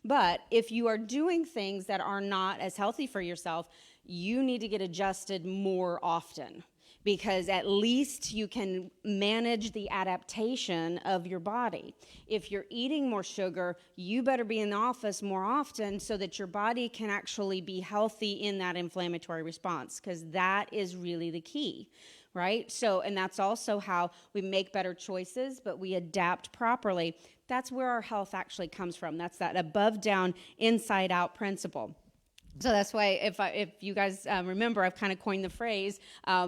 A: But if you are doing things that are not as healthy for yourself, you need to get adjusted more often, because at least you can manage the adaptation of your body. If you're eating more sugar, you better be in the office more often so that your body can actually be healthy in that inflammatory response, because that is really the key, right? So, and that's also how we make better choices, but we adapt properly. That's where our health actually comes from. That's that above down, inside out principle. So that's why if you guys remember, I've kind of coined the phrase,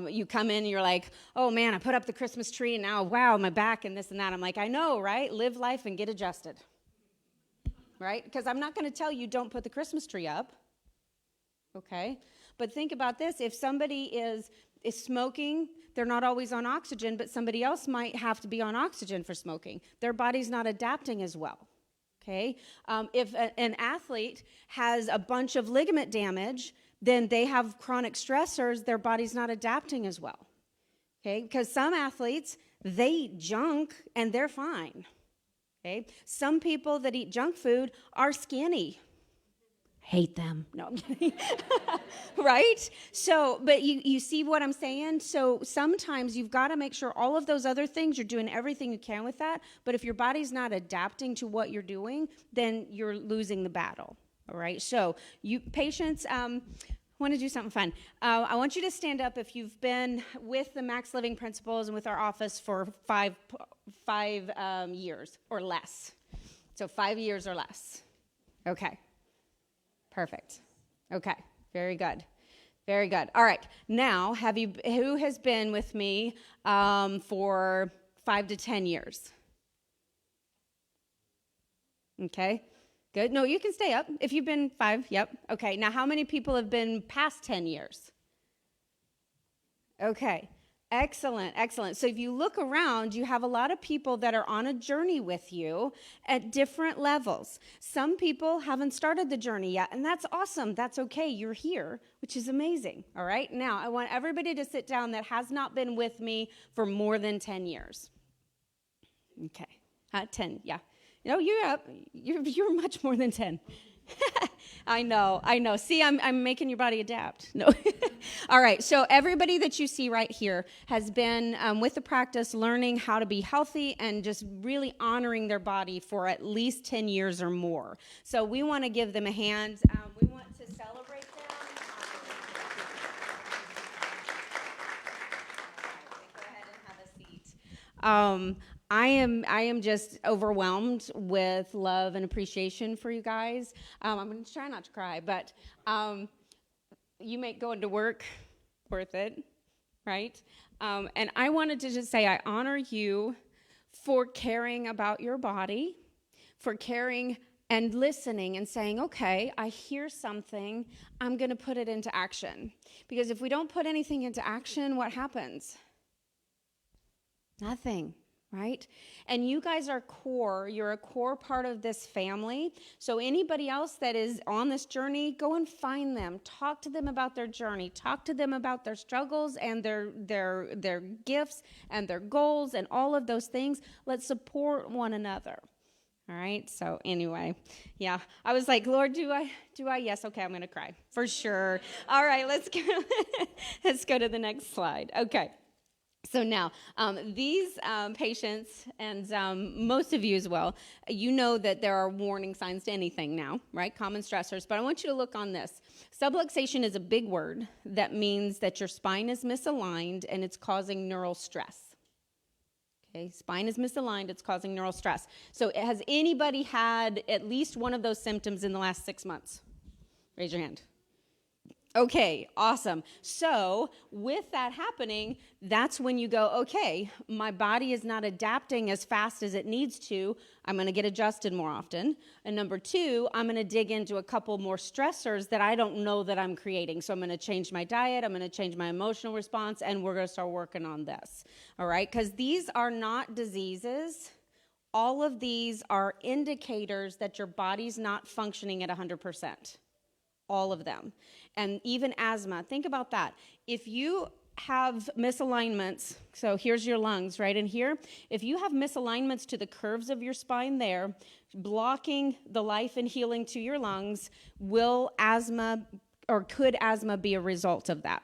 A: you come in and you're like, oh man, I put up the Christmas tree and now, wow, my back and this and that. I'm like, I know, right? Live life and get adjusted, right? Because I'm not going to tell you don't put the Christmas tree up, okay? But think about this. If somebody is smoking, they're not always on oxygen, but somebody else might have to be on oxygen for smoking. Their body's not adapting as well. Okay, if an athlete has a bunch of ligament damage, then they have chronic stressors, their body's not adapting as well. Okay, because some athletes, they eat junk and they're fine. Okay, some people that eat junk food are skinny. Hate them. No, I'm kidding. Right? So, but you see what I'm saying? So sometimes you've got to make sure all of those other things, you're doing everything you can with that. But if your body's not adapting to what you're doing, then you're losing the battle. All right? So you patients, I want to do something fun. I want you to stand up if you've been with the Max Living Principles and with our office for five years or less. So 5 years or less. Okay. Perfect. Okay. Very good. Very good. All right. Now, who has been with me for 5 to 10 years? Okay. Good. No, you can stay up if you've been 5. Yep. Okay. Now, how many people have been past 10 years? Okay. Excellent, excellent. So if you look around, you have a lot of people that are on a journey with you at different levels. Some people haven't started the journey yet, and that's awesome. That's okay. You're here, which is amazing. All right. Now, I want everybody to sit down that has not been with me for more than 10 years. Okay. 10, yeah. No, you're up. You're much more than 10. I know. See, I'm making your body adapt. No. All right. So everybody that you see right here has been with the practice learning how to be healthy and just really honoring their body for at least 10 years or more. So we want to give them a hand. We want to celebrate them. Go ahead and have a seat. I am just overwhelmed with love and appreciation for you guys. I'm going to try not to cry, but you make going to work worth it, right? And I wanted to just say I honor you for caring about your body, for caring and listening and saying, okay, I hear something, I'm going to put it into action. Because if we don't put anything into action, what happens? Nothing, right? And you guys are core. You're a core part of this family. So anybody else that is on this journey, go and find them. Talk to them about their journey. Talk to them about their struggles and their gifts and their goals and all of those things. Let's support one another. All right. So anyway, yeah, I was like, Lord, do I? Yes. Okay. I'm going to cry for sure. All right. Let's go. Let's go to the next slide. Okay. So now, these patients, and most of you as well, you know that there are warning signs to anything now, right? Common stressors. But I want you to look on this. Subluxation is a big word that means that your spine is misaligned and it's causing neural stress. Okay, spine is misaligned, it's causing neural stress. So has anybody had at least one of those symptoms in the last 6 months? Raise your hand. Okay, awesome. So with that happening, that's when you go, okay, my body is not adapting as fast as it needs to. I'm going to get adjusted more often. And number two, I'm going to dig into a couple more stressors that I don't know that I'm creating. So I'm going to change my diet. I'm going to change my emotional response, and we're going to start working on this. All right? Because these are not diseases. All of these are indicators that your body's not functioning at 100%. All of them. And even asthma, think about that. If you have misalignments, so here's your lungs right in here. If you have misalignments to the curves of your spine there, blocking the life and healing to your lungs, will asthma or could asthma be a result of that?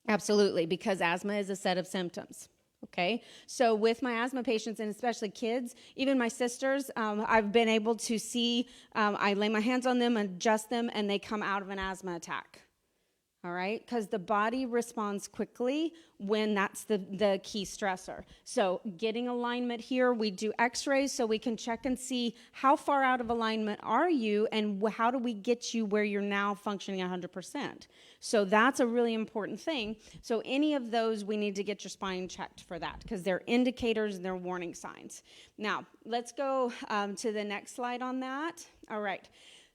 A: Absolutely, because asthma is a set of symptoms. Okay, so with my asthma patients, and especially kids, even my sisters, I've been able to see, I lay my hands on them, adjust them, and they come out of an asthma attack. All right, because the body responds quickly when that's the key stressor. So getting alignment here, we do x-rays so we can check and see how far out of alignment are you and how do we get you where you're now functioning 100%. So that's a really important thing. So any of those, we need to get your spine checked for that because they're indicators and they're warning signs. Now, let's go to the next slide on that. All right.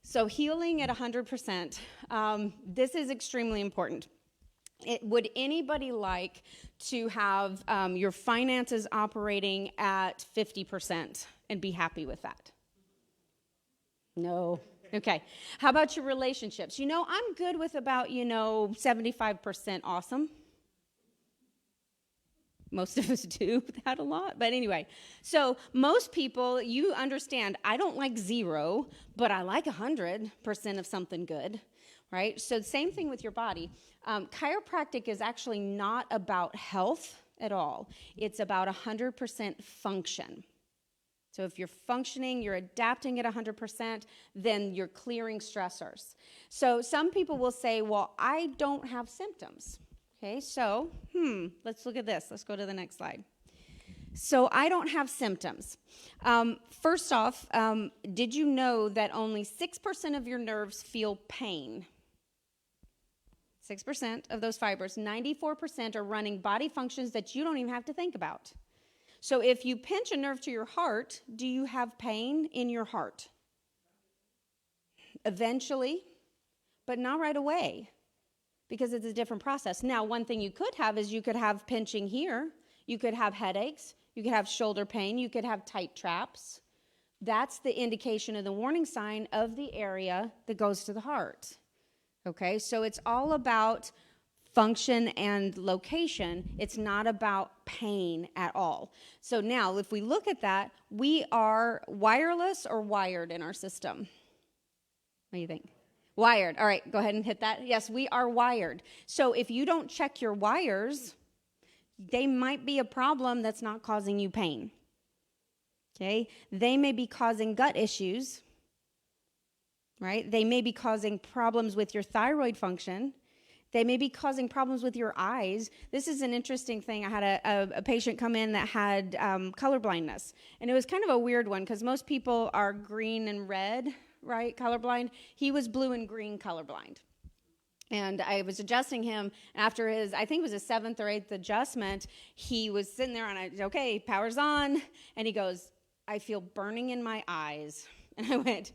A: So healing at 100%, this is extremely important. Would anybody like to have your finances operating at 50% and be happy with that? No. Okay. How about your relationships? I'm good with about, 75% awesome. Most of us do that a lot. But anyway, so most people, you understand, I don't like 0, but I like 100% of something good, right? So same thing with your body. Chiropractic is actually not about health at all. It's about 100% function. So if you're functioning, you're adapting at 100%, then you're clearing stressors. So some people will say, well, I don't have symptoms. Okay, so, let's look at this. Let's go to the next slide. So I don't have symptoms. First off, did you know that only 6% of your nerves feel pain? 6% of those fibers, 94% are running body functions that you don't even have to think about. So if you pinch a nerve to your heart, do you have pain in your heart? Eventually, but not right away. Because it's a different process. Now, one thing you could have is you could have pinching here. You could have headaches. You could have shoulder pain. You could have tight traps. That's the indication of the warning sign of the area that goes to the heart. Okay, so it's all about function and location. It's not about pain at all. So now, if we look at that, we are wireless or wired in our system. What do you think? Wired. All right, go ahead and hit that. Yes, we are wired. So if you don't check your wires, they might be a problem that's not causing you pain. Okay? They may be causing gut issues, right? They may be causing problems with your thyroid function. They may be causing problems with your eyes. This is an interesting thing. I had a patient come in that had color blindness. And it was kind of a weird one because most people are green and red, right, colorblind. He was blue and green colorblind. And I was adjusting him after I think it was his 7th or 8th adjustment. He was sitting there and I said, okay, power's on. And he goes, I feel burning in my eyes. And I went,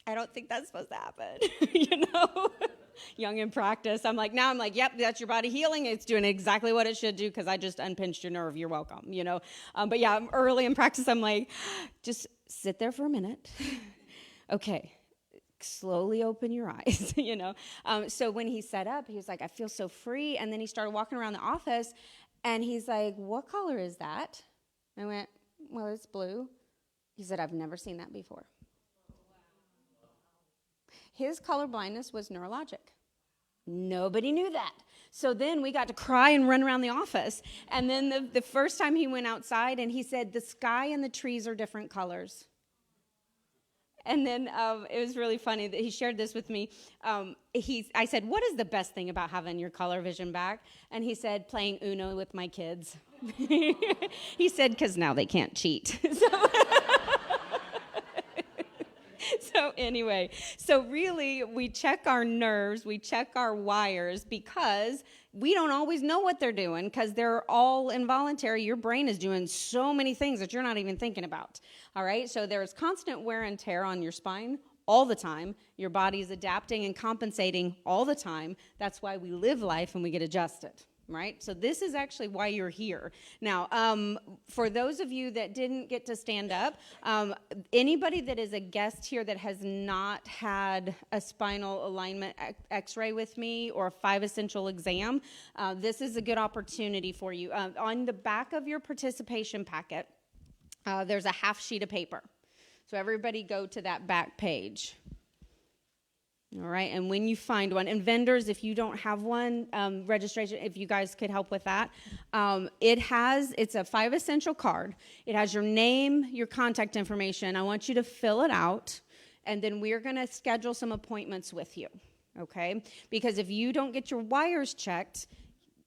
A: I don't think that's supposed to happen, Young in practice. I'm like, yep, that's your body healing. It's doing exactly what it should do because I just unpinched your nerve. You're welcome, But yeah, early in practice, I'm like, just sit there for a minute. Okay, slowly open your eyes, So when he set up, he was like, I feel so free. And then he started walking around the office, and he's like, what color is that? I went, well, it's blue. He said, I've never seen that before. His color blindness was neurologic. Nobody knew that. So then we got to cry and run around the office. And then the first time he went outside, and he said, the sky and the trees are different colors. And then it was really funny that he shared this with me. I said, what is the best thing about having your color vision back? And he said, playing Uno with my kids. He said, because now they can't cheat. So anyway, so really we check our nerves, we check our wires because we don't always know what they're doing because they're all involuntary. Your brain is doing so many things that you're not even thinking about. All right, so there's constant wear and tear on your spine all the time. Your body's adapting and compensating all the time. That's why we live life and we get adjusted. Right? So this is actually why you're here. Now, for those of you that didn't get to stand up, anybody that is a guest here that has not had a spinal alignment x-ray with me or a 5 essential exam, this is a good opportunity for you. On the back of your participation packet, there's a half sheet of paper. So everybody go to that back page. All right, and when you find one, and vendors, if you don't have one, registration, if you guys could help with that, it's a 5 essential card. It has your name, your contact information. I want you to fill it out, and then we're going to schedule some appointments with you, okay? Because if you don't get your wires checked,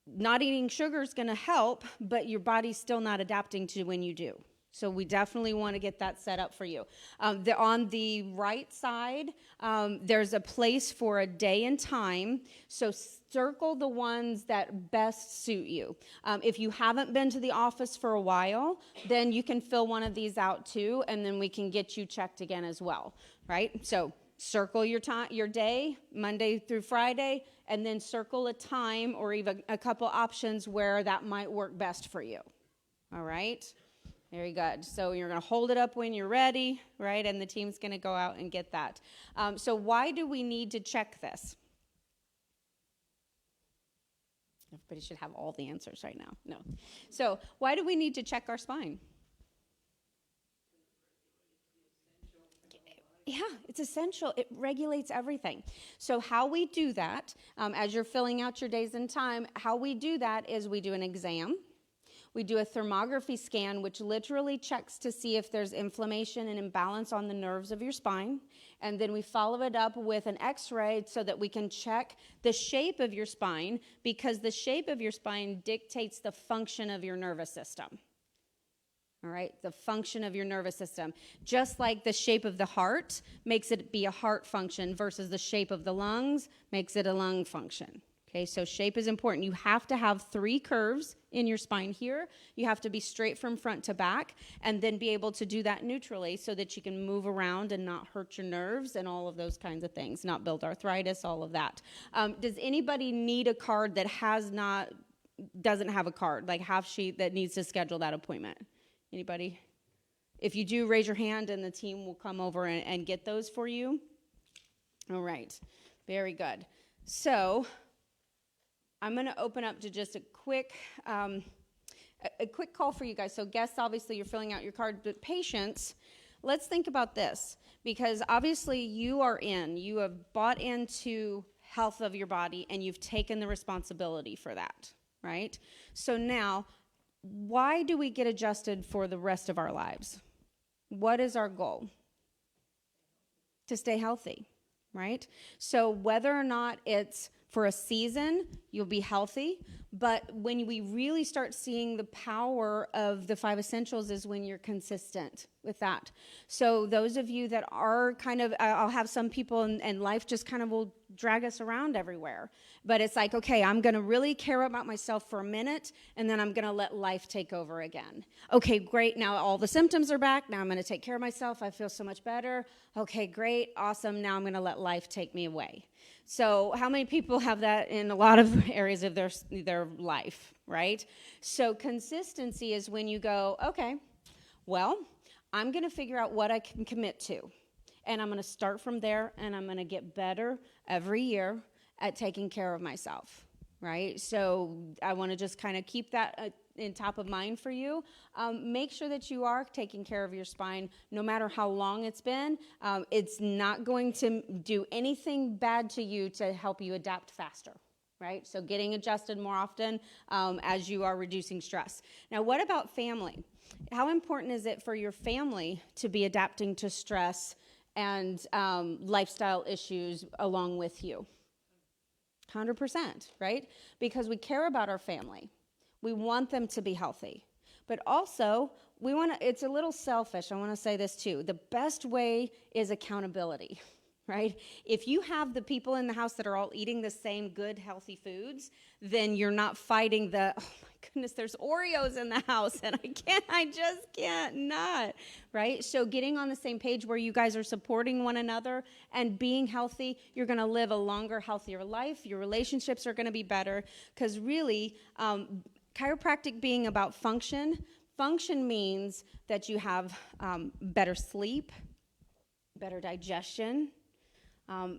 A: not eating sugar is going to help, but your body's still not adapting to when you do. So we definitely want to get that set up for you. On the right side, there's a place for a day and time. So circle the ones that best suit you. If you haven't been to the office for a while, then you can fill one of these out too, and then we can get you checked again as well, right? So circle your time, your day, Monday through Friday, and then circle a time or even a couple options where that might work best for you. All right? Very good. So you're going to hold it up when you're ready, right? And the team's going to go out and get that. So why do we need to check this? Everybody should have all the answers right now. No. So why do we need to check our spine? Yeah, it's essential. It regulates everything. So how we do that, as you're filling out your days and time, how we do that is we do an exam. We do a thermography scan, which literally checks to see if there's inflammation and imbalance on the nerves of your spine. And then we follow it up with an x-ray so that we can check the shape of your spine, because the shape of your spine dictates the function of your nervous system. All right, the function of your nervous system. Just like the shape of the heart makes it be a heart function versus the shape of the lungs makes it a lung function. Okay, so shape is important. You have to have 3 curves in your spine here. You have to be straight from front to back, and then be able to do that neutrally so that you can move around and not hurt your nerves and all of those kinds of things, not build arthritis, all of that. Does anybody need a card that doesn't have a card, like half sheet, that needs to schedule that appointment? Anybody? If you do, raise your hand and the team will come over and get those for you. All right, very good. So I'm going to open up to just a quick call for you guys. So guests, obviously, you're filling out your card, but patients, let's think about this, because obviously you have bought into health of your body, and you've taken the responsibility for that, right? So now, why do we get adjusted for the rest of our lives? What is our goal? To stay healthy, right? So whether or not it's for a season, you'll be healthy. But when we really start seeing the power of the 5 essentials is when you're consistent with that. So those of you that are kind of, I'll have some people and life just kind of will drag us around everywhere. But it's like, okay, I'm going to really care about myself for a minute, and then I'm going to let life take over again. Okay, great. Now all the symptoms are back. Now I'm going to take care of myself. I feel so much better. Okay, great. Awesome. Now I'm going to let life take me away. So how many people have that in a lot of areas of their life, right? So consistency is when you go, okay, well, I'm going to figure out what I can commit to. And I'm going to start from there, and I'm going to get better every year at taking care of myself, right? So I want to just kind of keep that in top of mind for you. Make sure that you are taking care of your spine no matter how long it's been. It's not going to do anything bad to you to help you adapt faster, right? So getting adjusted more often as you are reducing stress. Now, what about family? How important is it for your family to be adapting to stress and lifestyle issues along with you? 100%, right? Because we care about our family. We want them to be healthy. But also, it's a little selfish. I want to say this too. The best way is accountability, right? If you have the people in the house that are all eating the same good, healthy foods, then you're not fighting oh my goodness, there's Oreos in the house and I just can't not, right? So getting on the same page where you guys are supporting one another and being healthy, you're going to live a longer, healthier life. Your relationships are going to be better because really, chiropractic being about function means that you have better sleep, better digestion,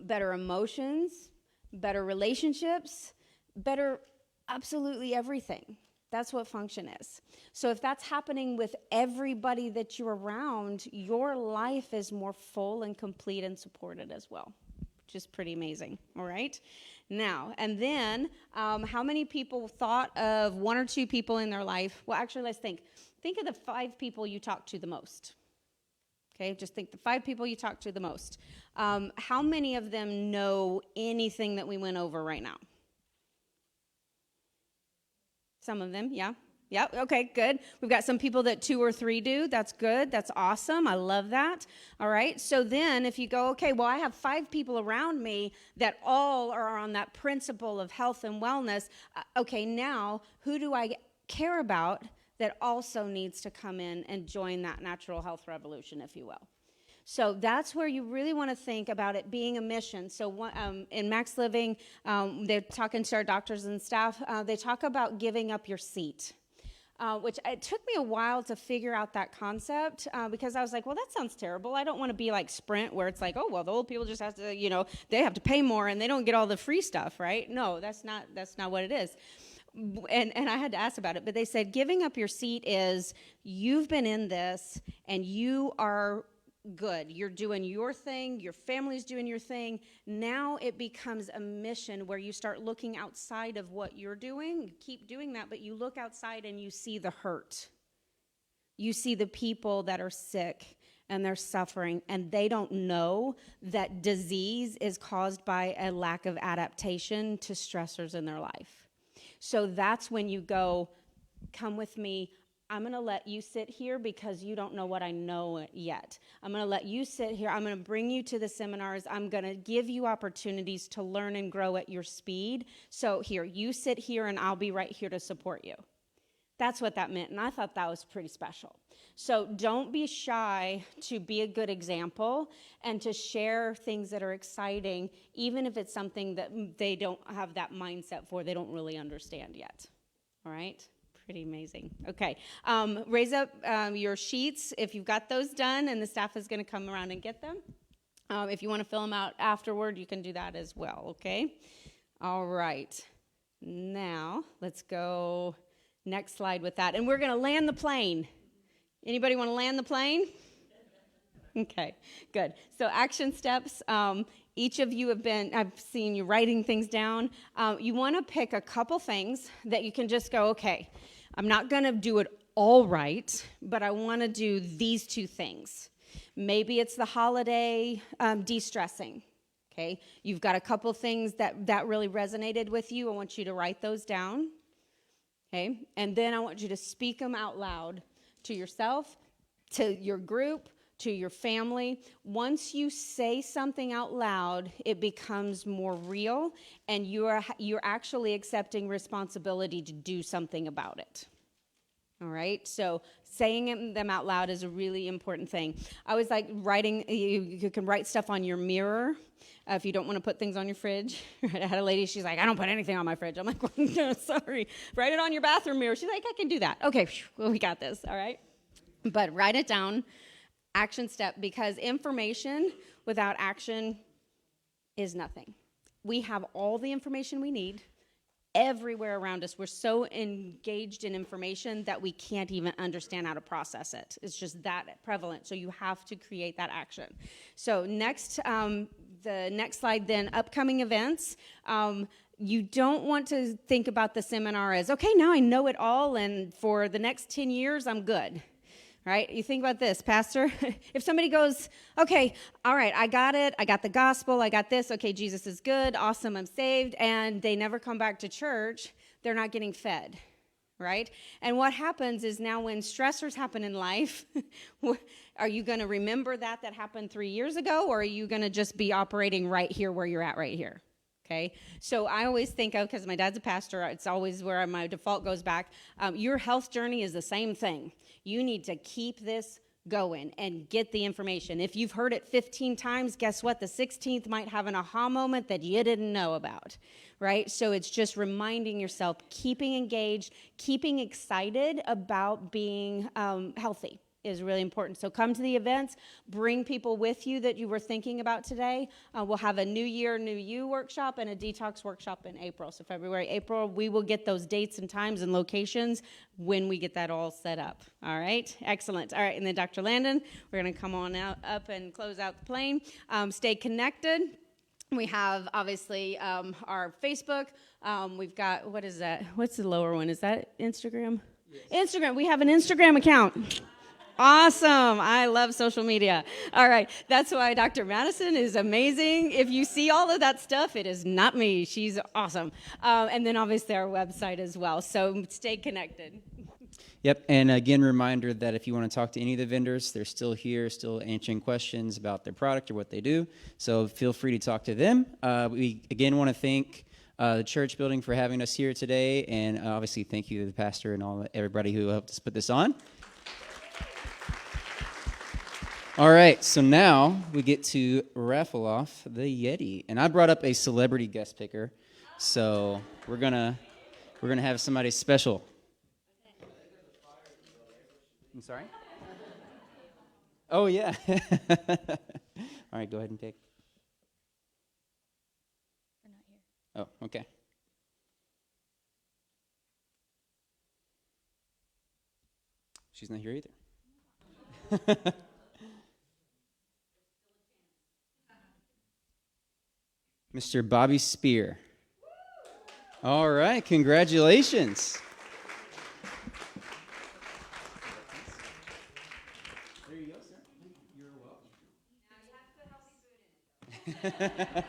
A: better emotions, better relationships, better absolutely everything. That's what function is. So if that's happening with everybody that you're around, your life is more full and complete and supported as well, which is pretty amazing, all right? Now, and then how many people thought of one or two people in their life? Well, actually, let's think. Think of the 5 people you talk to the most. Okay, just think the 5 people you talk to the most. How many of them know anything that we went over right now? Some of them, yeah. Yeah, okay, good. We've got some people that 2 or 3 do. That's good. That's awesome. I love that. All right, so then if you go, okay, well, I have 5 people around me that all are on that principle of health and wellness. Okay, now who do I care about that also needs to come in and join that natural health revolution, if you will? So that's where you really want to think about it being a mission. So in Max Living, they're talking to our doctors and staff. They talk about giving up your seat, which it took me a while to figure out that concept because I was like, well, that sounds terrible. I don't want to be like Sprint where it's like, oh, well, the old people just have to, they have to pay more and they don't get all the free stuff, right? No, that's not what it is. And I had to ask about it, but they said giving up your seat is you've been in this and you are good. You're doing your thing. Your family's doing your thing. Now it becomes a mission where you start looking outside of what you're doing. You keep doing that, but you look outside and you see the hurt. You see the people that are sick and they're suffering, and they don't know that disease is caused by a lack of adaptation to stressors in their life. So that's when you go, come with me. I'm going to let you sit here because you don't know what I know yet. I'm going to let you sit here. I'm going to bring you to the seminars. I'm going to give you opportunities to learn and grow at your speed. So here, you sit here and I'll be right here to support you. That's what that meant, and I thought that was pretty special. So don't be shy to be a good example and to share things that are exciting, even if it's something that they don't have that mindset for, they don't really understand yet. All right? Pretty amazing. Okay. Raise up your sheets if you've got those done, and the staff is going to come around and get them. If you want to fill them out afterward, you can do that as well, okay? All right. Now, let's go next slide with that. And we're going to land the plane. Anybody want to land the plane? Okay, good. So action steps. Each of you I've seen you writing things down. You want to pick a couple things that you can just go, okay, I'm not going to do it all right, but I want to do these 2 things. Maybe it's the holiday de-stressing, okay? You've got a couple things that really resonated with you. I want you to write those down, okay? And then I want you to speak them out loud to yourself, to your group, to your family. Once you say something out loud, it becomes more real, and you're actually accepting responsibility to do something about it. All right, so saying them out loud is a really important thing. I was like writing, you can write stuff on your mirror if you don't want to put things on your fridge. I had a lady, she's like, I don't put anything on my fridge. I'm like, well, no, sorry. Write it on your bathroom mirror. She's like, I can do that. Okay, well, we got this, all right? But write it down, action step, because information without action is nothing. We have all the information we need everywhere around us. We're so engaged in information that we can't even understand how to process it. It's just that prevalent. So you have to create that action. So next, the next slide then, upcoming events. You don't want to think about the seminar as, okay, now I know it all, and for the next 10 years, I'm good. Right? You think about this, Pastor. If somebody goes, okay, all right, I got it. I got the gospel. I got this. Okay, Jesus is good. Awesome, I'm saved. And they never come back to church, they're not getting fed. Right? And what happens is now when stressors happen in life, are you going to remember that happened 3 years ago, or are you going to just be operating right here where you're at right here? Okay, so I always think of, because my dad's a pastor, it's always where my default goes back. Your health journey is the same thing. You need to keep this going and get the information. If you've heard it 15 times, guess what? The 16th might have an aha moment that you didn't know about, right? So it's just reminding yourself, keeping engaged, keeping excited about being healthy is really important. So come to the events, bring people with you that you were thinking about today. We'll have a New Year, New You workshop and a detox workshop in April. So February, April, we will get those dates and times and locations when we get that all set up. All right, excellent. All right, and then Dr. Landon, we're gonna come on up and close out the plane. Stay connected. We have, obviously, our Facebook. We've got, what is that? What's the lower one? Is that Instagram? Yes. Instagram, we have an Instagram account. Awesome. I love social media. All right. That's why Dr. Madison is amazing. If you see all of that stuff, it is not me. She's awesome. And then obviously our website as well. So stay connected.
B: Yep. And again, reminder that if you want to talk to any of the vendors, they're still here, still answering questions about their product or what they do. So feel free to talk to them. We again want to thank the church building for having us here today. And obviously thank you to the pastor and everybody who helped us put this on. All right, so now we get to raffle off the Yeti, and I brought up a celebrity guest picker, so we're gonna have somebody special. I'm sorry. Oh yeah. All right, go ahead and pick.
C: We're not here.
B: Oh, okay. She's not here either. Mr. Bobby Spear. All right, congratulations. There you go, sir. You're welcome.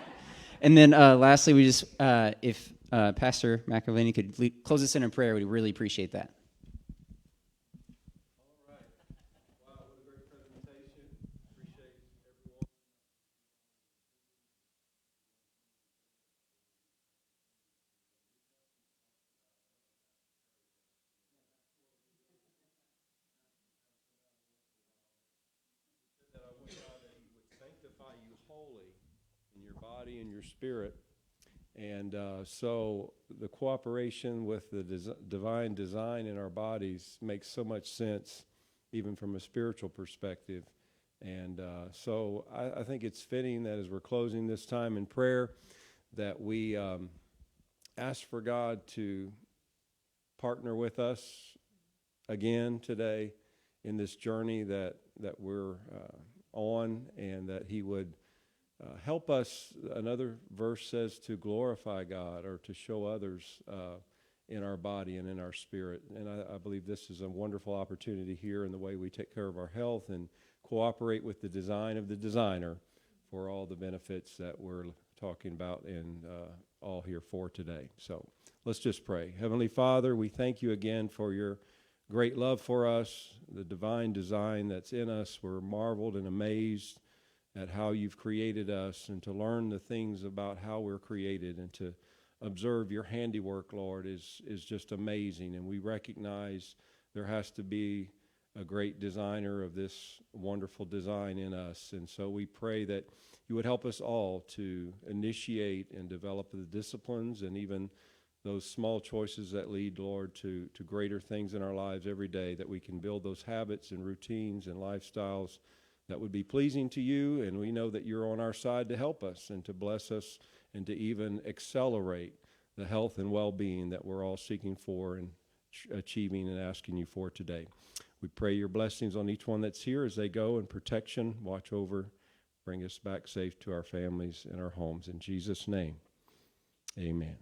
B: And then lastly, we just, if Pastor McAvaney could close us in prayer, we'd really appreciate that.
F: in your body and your spirit. And so the cooperation with the divine design in our bodies makes so much sense, even from a spiritual perspective. And so I think it's fitting that as we're closing this time in prayer, that we ask for God to partner with us again today in this journey that we're on, and that He would help us. Another verse says to glorify God, or to show others in our body and in our spirit. And I believe this is a wonderful opportunity here in the way we take care of our health and cooperate with the design of the designer for all the benefits that we're talking about and all here for today. So let's just pray. Heavenly Father, we thank you again for your great love for us, the divine design that's in us. We're marveled and amazed at how you've created us, and to learn the things about how we're created and to observe your handiwork, Lord, is just amazing. And we recognize there has to be a great designer of this wonderful design in us. And so we pray that you would help us all to initiate and develop the disciplines and even those small choices that lead, Lord, to greater things in our lives every day, that we can build those habits and routines and lifestyles that would be pleasing to you. And we know that you're on our side to help us and to bless us and to even accelerate the health and well-being that we're all seeking for and achieving and asking you for today. We pray your blessings on each one that's here as they go, and protection, watch over, bring us back safe to our families and our homes. In Jesus' name, amen.